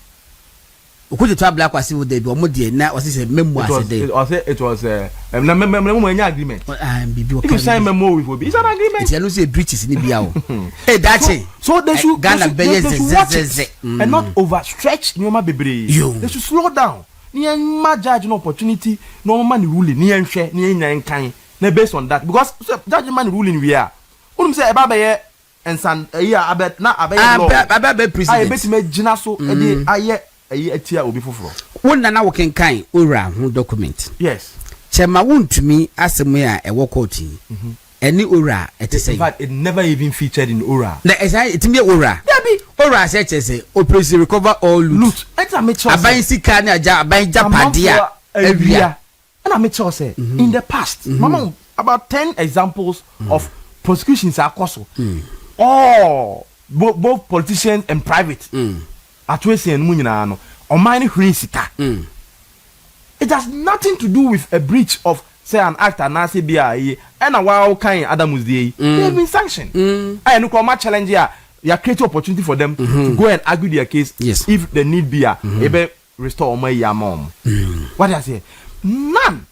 Okudzeto black was with the omodie na was say memo as day it was memo agreement if you sign memo with obi it's an agreement you know say breaches ni bia o hey that's so they should Ghana and not overstretch nyoma bebre they should slow down ni ma judge no opportunity no man ruling ni enhwe ni enyan kan na based on that because judge man ruling we are unum say eba be ensan abet na abet law abet president I bet me gina so e dey aye etia obi foforo wonna na woken kan ora ho document yes chema wontumi asem a ewo court any ora etese in fact it never even featured in ora na it me ora ora say operation recover all loot eta me choose aban sika na aja aban japadia awia and I me choose in the past mama about 10 examples of prosecutions are coso all both politicians and private atwese enmu nyina no oman hwe sika it has nothing to do with a breach of say an act and say be a and a while kind Adamus Day, they have been sanctioned. I look at my challenge here. You create opportunity for them to go and argue their case if the need be able restore my mom. What do I say? None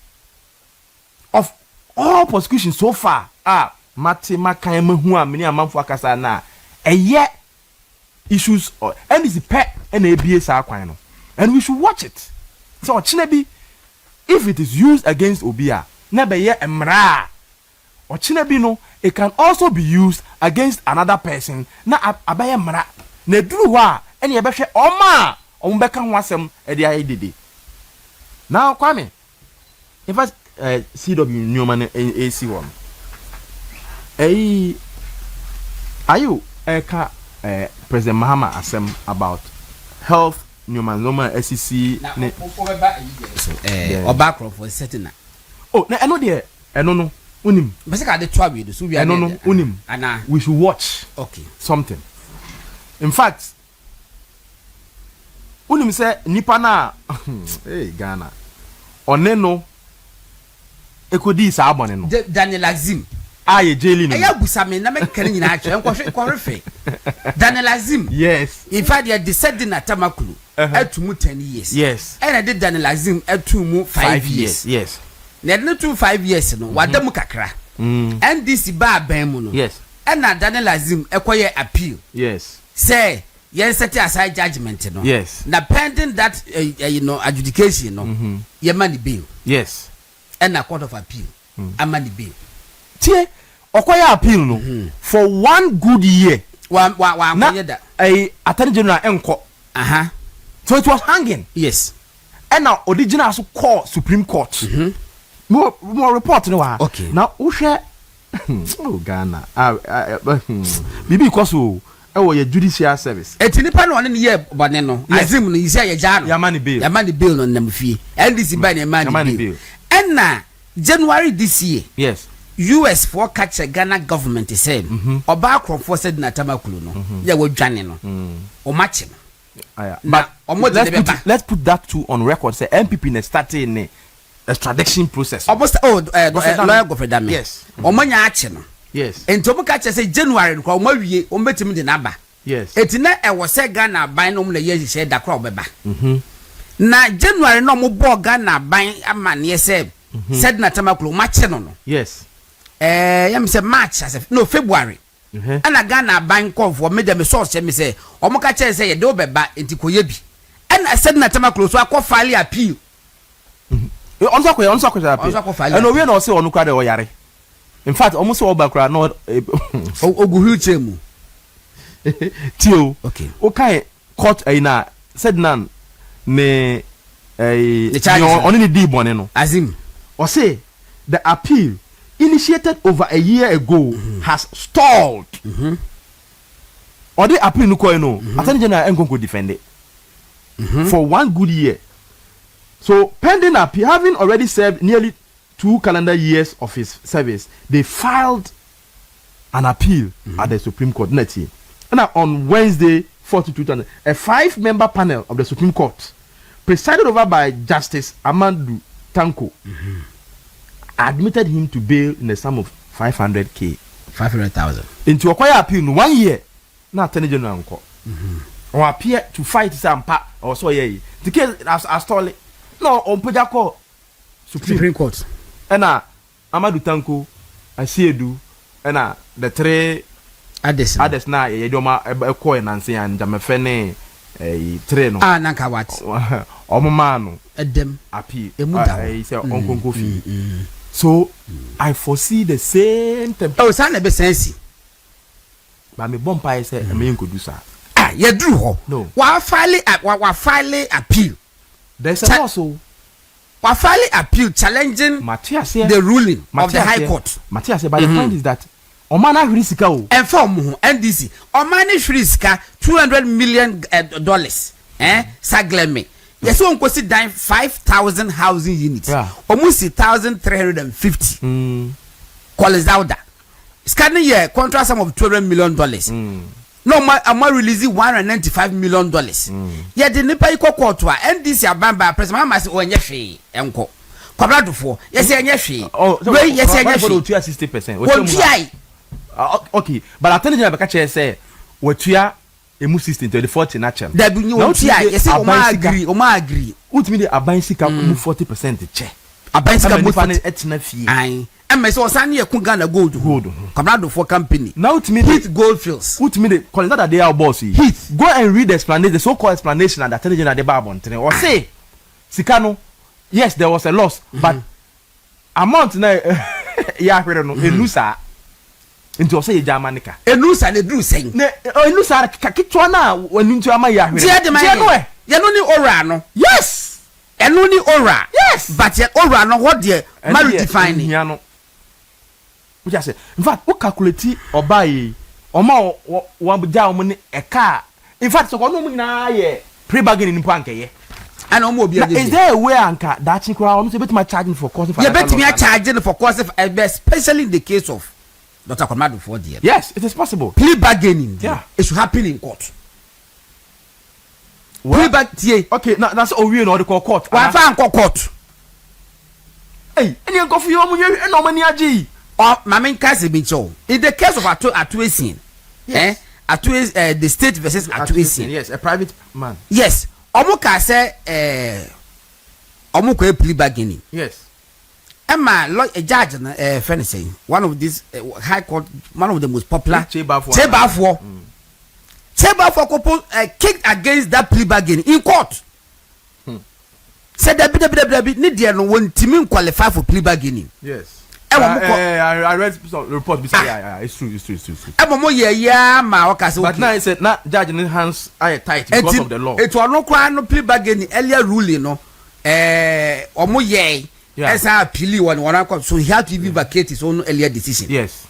of all prosecutions so far are Makai who are many a month for Casana. A year issues or NDC pet and ABS are quino. And we should watch it. So Chinebi, if it is used against Obia, never yet emra. Or Chinebino, it can also be used against another person. Na abaya mra. Ne druwa any abeshe oma ombeka wasem edi. Now Kwame, in fact, CW Newman AC1. Are you President Mahama asem about health Newman Zoma SEC? Or background for certain. Oh, I know there. I don't know. Unim. Basically, the trouble. So we are. I don't know. Unim. And we should watch. Okay. Something. In fact, Unim say nipa na. Hey Ghana. Oneno. Ekodi sa abone no. Daniel Azim. Aye jailing. Aya busame na me kere nyina acho. Enko refe. Daniel Azim. Yes. In fact, they decided na Tamakulu. Etumu 10 years. Yes. And I did Daniel Azim etumu 5 years. Yes. Na no 5 years no. Wadamu kakra. NDC ba ban mu no. Yes. And na Daniel Azim ekoye appeal. Yes. Say yes set aside judgment no. Yes. Na pending that adjudication no. Ye man the bail. Yes. And na court of appeal. Amman the bail. Tie okoye appeal no for 1 good year. Wa that. Attorney General enko. So it was hanging. Yes. And now original so call Supreme Court. More report no. Okay. Now who share oh Ghana. Bibi because your judicial service. Etinipa no ne ye bone no. Azim no isi ayeja no. Yamani bail. Yamani bail no namfie. NDC by Yamani bail. And na January this year. Yes. US for catch a Ghana government is saying oba crop said na Tamakulu no. They were dwane no. O match no. But let's put that too on record. Say MPP ne starting in extradition process. Almost lawyer government. Yes. Omanya ache no. Yes. Enti omo catch say January no kwa omawie ombetimi de naba. Yes. Eti na e wo say Ghana ban no na ye hye da kra obeba. Na January no mo bo Ghana ban amane say said na Tamakulu match no no. Yes. Yam say March as no February. And a Ghana bank call for me them source me say omoka che say ye do beba enti koye bi. And I said na Tamakulu so akọ file appeal. Onso akọ appeal. And we no say onu kwa de oyare. In fact, almost all background no oguhu chemu. Tio. Okay. Okay, court na said nan me only the deep one no. Azim. Or say the appeal initiated over a year ago has stalled. Or the appeal no no. Attorney General Nkonko defend it for 1 good year. So pending appeal, having already served nearly 2 calendar years of his service, they filed an appeal at the Supreme Court. And on Wednesday, 4/2000, a 5-member panel of the Supreme Court, presided over by Justice Amadou Tanko, admitted him to bail in the sum of 500,000. 500,000. Into a appeal in 1 year. Now, Attorney General or appear to fight some part or so. The case as stole no on Pujako Supreme Court. And Amadou Tanko, I see you, and the 3 others now, a doma a coin and say, and Jamafene a train. Nanka what? Omano, a dem appeal. I say, Uncle Kofi. So I foresee the same temper. Oh, son, a bit sensi. But me bumpire say, I mean, could do so. You drew no. While filing appeal. There's also. While filing appeal challenging Matthias the ruling of the High Court. Matthias, but the point is that Omana Riska and from NDC Omani Riska $200 million Sagleme. Yes, one could sit down 5,000 housing units. Almost 1,350. College out there. Scanning year contract sum of $200 million. No, I'm releasing $195 million. Yet the Nipa Eco Court NDC are banned by President Mamas or Yefi Enko. Kwabradofo yes enye hwe oh we yes enye hwe hwe 60%. Won tia okay but attorney general be ka che say watua emu 60 to the 40 natural da bi won tia yes o ma agree ultimately aban sika mu 40% che aban sika mu 40 etna fie ai emme so osan ye ku Ghana gold Kwabradofo company now ultimately Heat Gold Fields ultimately calling that they are boss Heat go and read the explanation the so-called explanation and the attorney general the babon or say sikano yes there was a loss but amount na ya hwere no enusa nti o say Germanica enusa ne dru sen ne enusa kakitwa na wanu nti ama ya hwere tie no ni ora no yes enu ni ora yes but ye ora no what there marry defining no we just say in fact we calculate obaye oma wa ja omo ni eka in fact so ko no mu na ye pre-bargaining ni panke ye and omo obi is there a way anka that you crowd say betima charging for course you betima charging for course especially in the case of Dr. Kwabradofo there yes it is possible plea bargaining yeah it should happen in court plea bargaining okay now that's all we know the court wa fa anko court hey any go for you omo ye no mani agi or mama nkase bi cho in the case of Atuesin the state versus Atuesin yes a private man yes omo ka say omo ko plea bargaining yes Emma a judge na friend say one of these high court one of the most popular Chebafo couple kicked against that plea bargaining in court said that need there no one team qualify for plea bargaining yes I read some report yeah it's true Emo yeah ma okay but now I said not judge in hands are tight because of the law it was no crime no plea bargaining earlier ruling no omo yes I appeal one so he had to even vacate his own earlier decision yes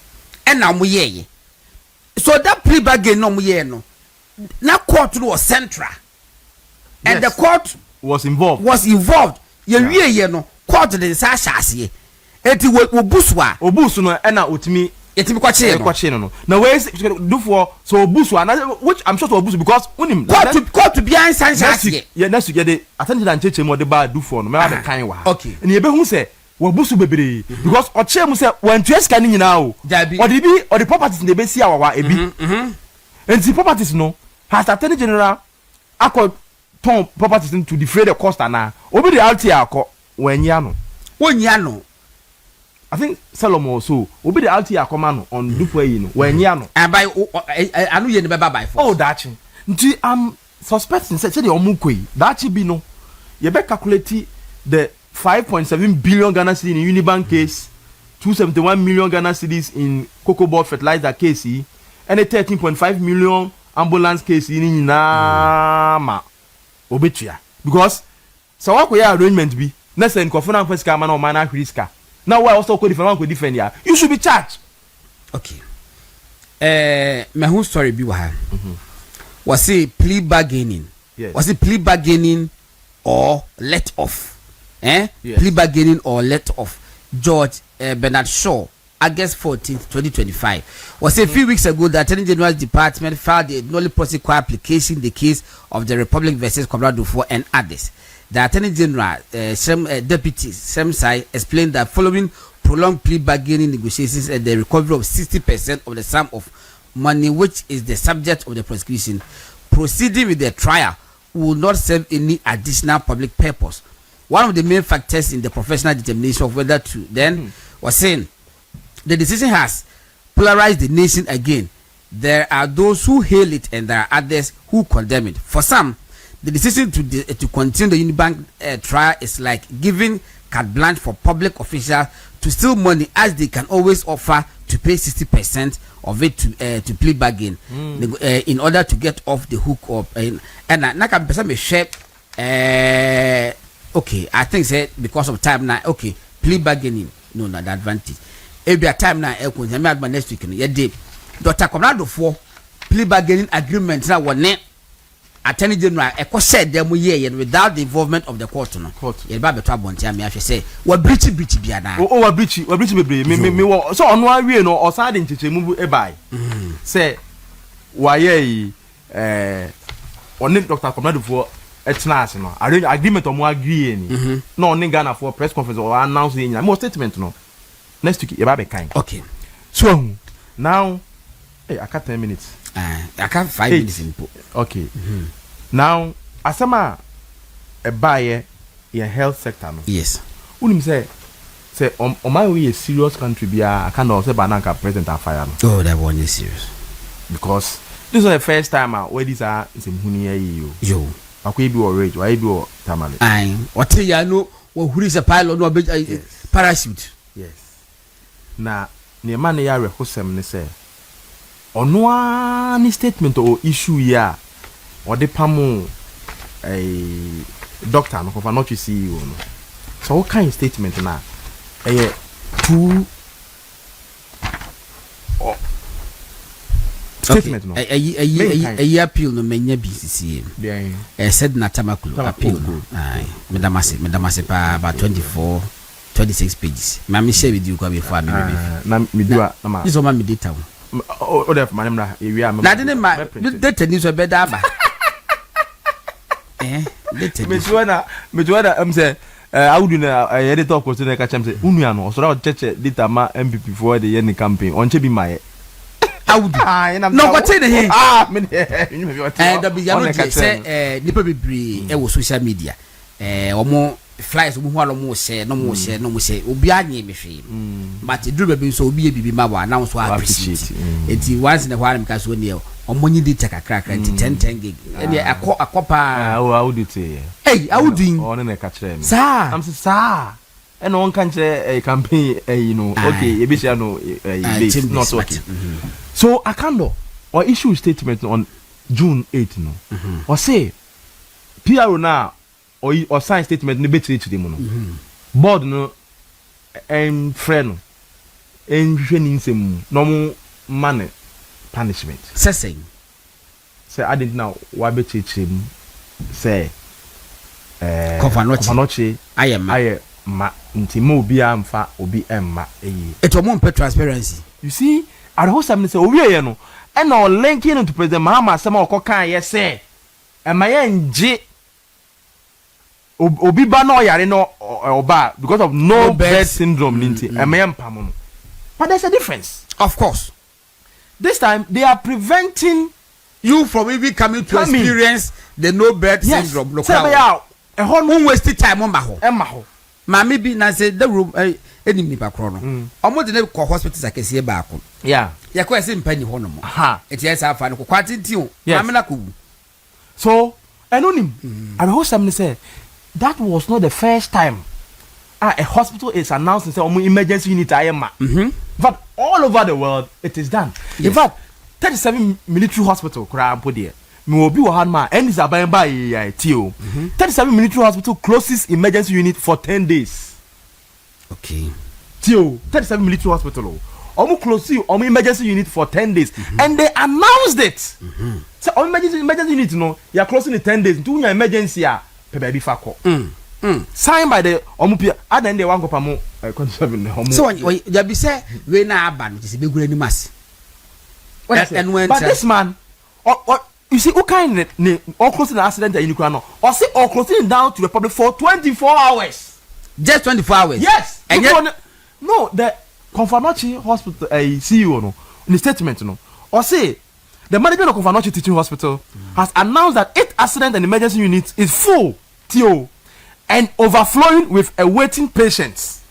and now so that plea bargaining no na court was central and the court was involved ye no court the sa shase eti wo busu no na otimi etimi kwache no na we do for so busu which I'm sure to busu because unim court behind shase yeah next year the attendant and cheche mo de ba do for no me have kan wa okay and ye be hu say wo busu bebre because o che mu say wan tueska ni nyina o or the properties in the be see awawa ebi and the properties no has attendant general akọ ton properties to defray the cost na obi the RT akọ wanya no I think Solomon also obi the RT akọ no on dupo yi no wanya no by anu ye ne beba by force oh dachi nti am suspecting say the omukoi dachi bi no ye be calculate the 5.7 billion Ghana cedis in Unibank case 271 million Ghana cedis in Cocoa Board fertilizer case and a 13.5 million ambulance case in ma obetua because so what we arrangement be next en kofuna first ka man o man ahriska now why also go different one go defend ya you should be charged okay my whole story be wa was it plea bargaining yes. Was it plea bargaining or let off yes. Plea bargaining or let off George Bernard Shaw August 14th, 2025. Was a few weeks ago the Attorney General's Department filed a nolly prosequi application in the case of the Republic versus Kwabradofo and others. The Attorney General, Deputy Semsai, explained that following prolonged plea bargaining negotiations and the recovery of 60% of the sum of money which is the subject of the prosecution, proceeding with the trial will not serve any additional public purpose. One of the main factors in the professional determination of whether to then was saying the decision has polarized the nation again. There are those who hail it and there are others who condemn it. For some, the decision to continue the Unibank trial is like giving carte blanche for public officials to steal money as they can always offer to pay 60% of it to plea bargain in order to get off the hook of and na person may share okay I think say because of time now okay plea bargaining no na the advantage every time now e ko next week no day Dr. Kwabradofo plea bargaining agreement na wone Attorney General said them without the involvement of the court no ye ba beto abonti am ya hwe say wa breach bia na wa breach bebre me so ono awie no o sa de nchechemu e bai say wa ye oni Dr. Kwabradofo it's nice, no. Agreement or more agree any. No, Ghana for press conference or announcing more statement, no. Next week, you're kind. Okay. So now, hey, I got 10 minutes. I can't 5 minutes in. Okay. Now, asama a buyer in health sector, no. Yes. Unim say my way a serious country be a kind of say banana president affair. Oh, that one is serious. Because this is the first time where these are in Huni yo. I could be already, why be tamale. Aye. What you know who is a pilot no parachute. Yes. Na near man ya rehosem ne say ono ni statement or issue ya or the pamo a doctor no for not to see you no. So what kind of statement na two statement no a appeal no menya BCC said Natamakulo appeal no aye medamase pa about 26 pages mami share with you kwa before me na me do na this one me data o def manem na ewia na de ma data ni so beda ba me tuana say audu na editor ko na ka chem say unua no so ra cheche data ma MPP for the year campaign on che bi maye audu no what say the me the bigano say nipa bebre e wo social media omo flies omo ho alomo share no mo share obi anye me hwe but duru be so obi e bibi ma wa now so appreciate enti once in a while because when you omonyi data kakra nti 10 gig e akopa audu te audu on na ka kire me sa am sa e no on kan kire campaign you know okay e be share no not okay so Akando or issue statement on June 8 no or say PRO na or sign statement no betray to them no board no friend en hwani nsem no mo man punishment say I didn't know what betray him say Kofanochi aye ma nti mo obi amfa obi emma eyi it was more transparency you see at the host say owi ye no and no linking to President Mahama sama okokan ye say emaye nje obi ba no yare no oba because of no bed syndrome ninti emaye mpam no but there's a difference of course this time they are preventing you from even coming to experience the no bed syndrome local e ho no waste time on ma ho Mami bi na say the room any nipa kro no omo de ne ko hospital sakese ba ko yeah ya ko ese mpani ho no mo it yes afa no ko kwatiti o mami na ko so anonym and who some say that was not the first time a hospital is announcing say omo emergency unit ayema but all over the world it is done in fact 37 military hospital kra ampo there me obi wo han ma NDC aban ba ye tio 37 military hospital closes emergency unit for 10 days okay tio 37 military hospital omo close omo emergency unit for 10 days and they announced it so omo emergency unit no you are closing in 10 days to your emergency a pe baby fa ko signed by the omo pia adan dey wan go pa mo conservative omo so you be say we na aba no be gura ni mas but this man what you see, who kind all closing an accident in Ukraine, or say all closing down to the public for 24 hours. Just 24 hours? Yes. And no, the Confanochi Hospital, CEO, no, in the statement, no, or say the management of Confanochi Teaching Hospital has announced that 8 accident and emergency units is full, TO, and overflowing with awaiting patients.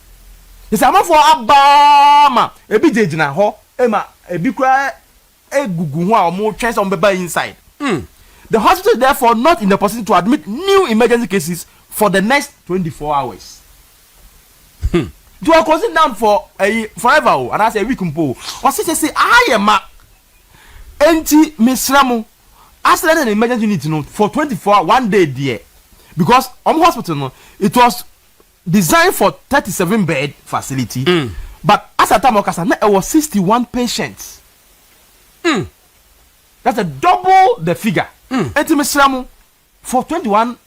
It's a man for Abama, a bit jejina ho, Emma, a big cry, a gugu or more chance on the inside. The hospital is therefore not in the position to admit new emergency cases for the next 24 hours. You are closing down for forever, and I say a week or say I am anti misramu accident and emergency unit no for 24 hours, 1 day there because hospital no it was designed for 37 bed facility but as a time it was 61 patients. That's a double the figure. Anti misramu for 21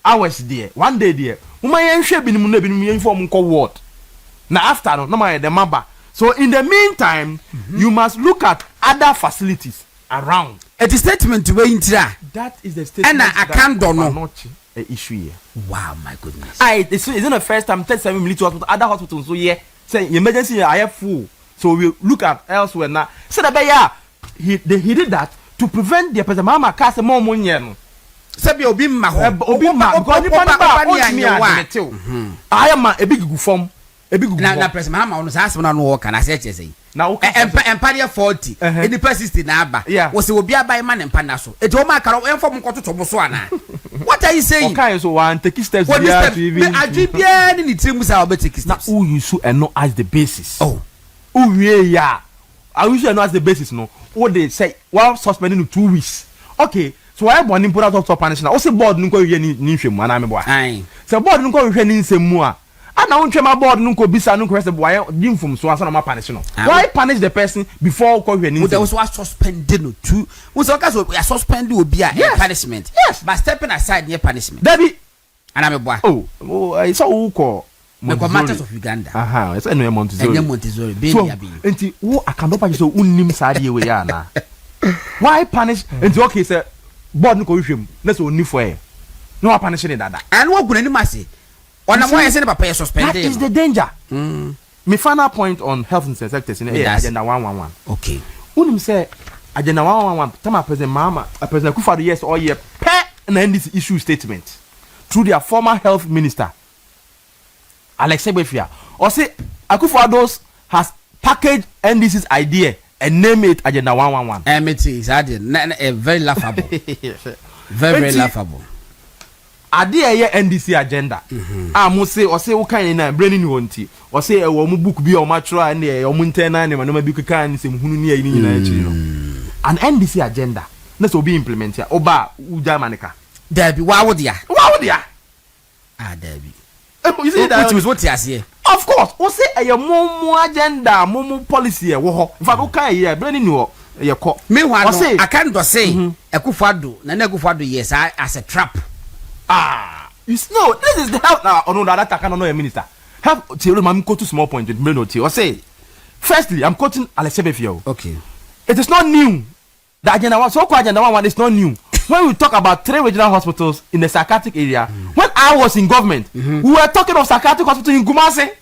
hours there, 1 day there. Ward. Now after no my the mamba. So in the meantime, you must look at other facilities. around. It is statement to be intira. That is the statement. And I can't do no. Not an issue here. Wow, my goodness. It's not the first time 37 military hospital, other hospitals. So yeah, say emergency I have full. So we look at elsewhere now. So that he did that to prevent the person mama cast more money. Sabi obi ma ho. Obi ma because the I am a big form. Na person mama ono sa asem na no work na say say. Na empire 40 any person 60 na aba. We say obi aba ma ne mpa na so. E to ma karo enfom nkototo bo so ana. What are you saying? Okay, so one take steps there to even Ajibia ni trimu sa obi take steps. Na who you so and not as the basis. Oh. Who ya? I wish you know as the basis no. What they say, well suspending 2 weeks. Okay. So why born in put out of punishment? Also board nko hwe ni hwem ana me boa. So board nko hwe ni nsemu a. Ana won my board nko bisa nko rest boy di mfum so asa na ma punish no. Why punish the person before ko hwe ni nsemu? There was suspended no two. We so ka so suspend obi a punishment. Yes. But stepping aside near punishment. Dabi ana me boa. Oh, it's all ko the matters of Uganda. It's no Montezori. Montezori be dia be. Enti wo akanopa so unnim saade we ya na. Why punish? Enti okay say board nko hwem na so oni for e no wa punish dada and wo guna ni mase ona mo yesi ne papa ye suspended. That is the danger. My final point on health and sectors in agenda 111. Okay, unim say agenda 111 tama president mama president Akufo-Addo yes all year pe na NDC issue statement through their former health minister Alex Ebefia or say Akufo-Addo has packaged NDC's idea and name it agenda 111. It is very laughable. very laughable. Idea ye NDC agenda. Mo say or say what kind na brain ni wonti. Or say e wo mu book bi o ma tro and e o mu ntena na ma bi keka ni se hunu ni ni nyina echi no. An NDC agenda na so be implement ya oba uja manika. There wa wo dia. There be. You see that which was what you say. Of course, we say a momo agenda, momo policy. Wo in fact, okay, yeah, blending you. Meanwhile, I can't say Akufo-Addo, na Akufo-Addo yes, as a trap. You know, this is the health now. No, that I cannot know a minister. Help, I'm quoting small point with Meno. Or say, firstly, I'm quoting Alex Ebefia. Okay, it is not new. The agenda one, so-called agenda 111 is not new. When we talk about 3 regional hospitals in the psychiatric area, when I was in government, we were talking of psychiatric hospital in Kumasi,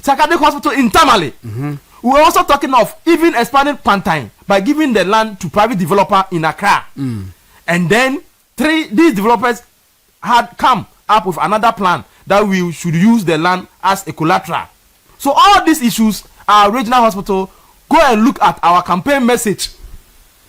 psychiatric hospital in Tamale. We were also talking of even expanding Pantine by giving the land to private developer in Accra. And then these developers had come up with another plan that we should use the land as a collateral. So all these issues, our regional hospital, go and look at our campaign message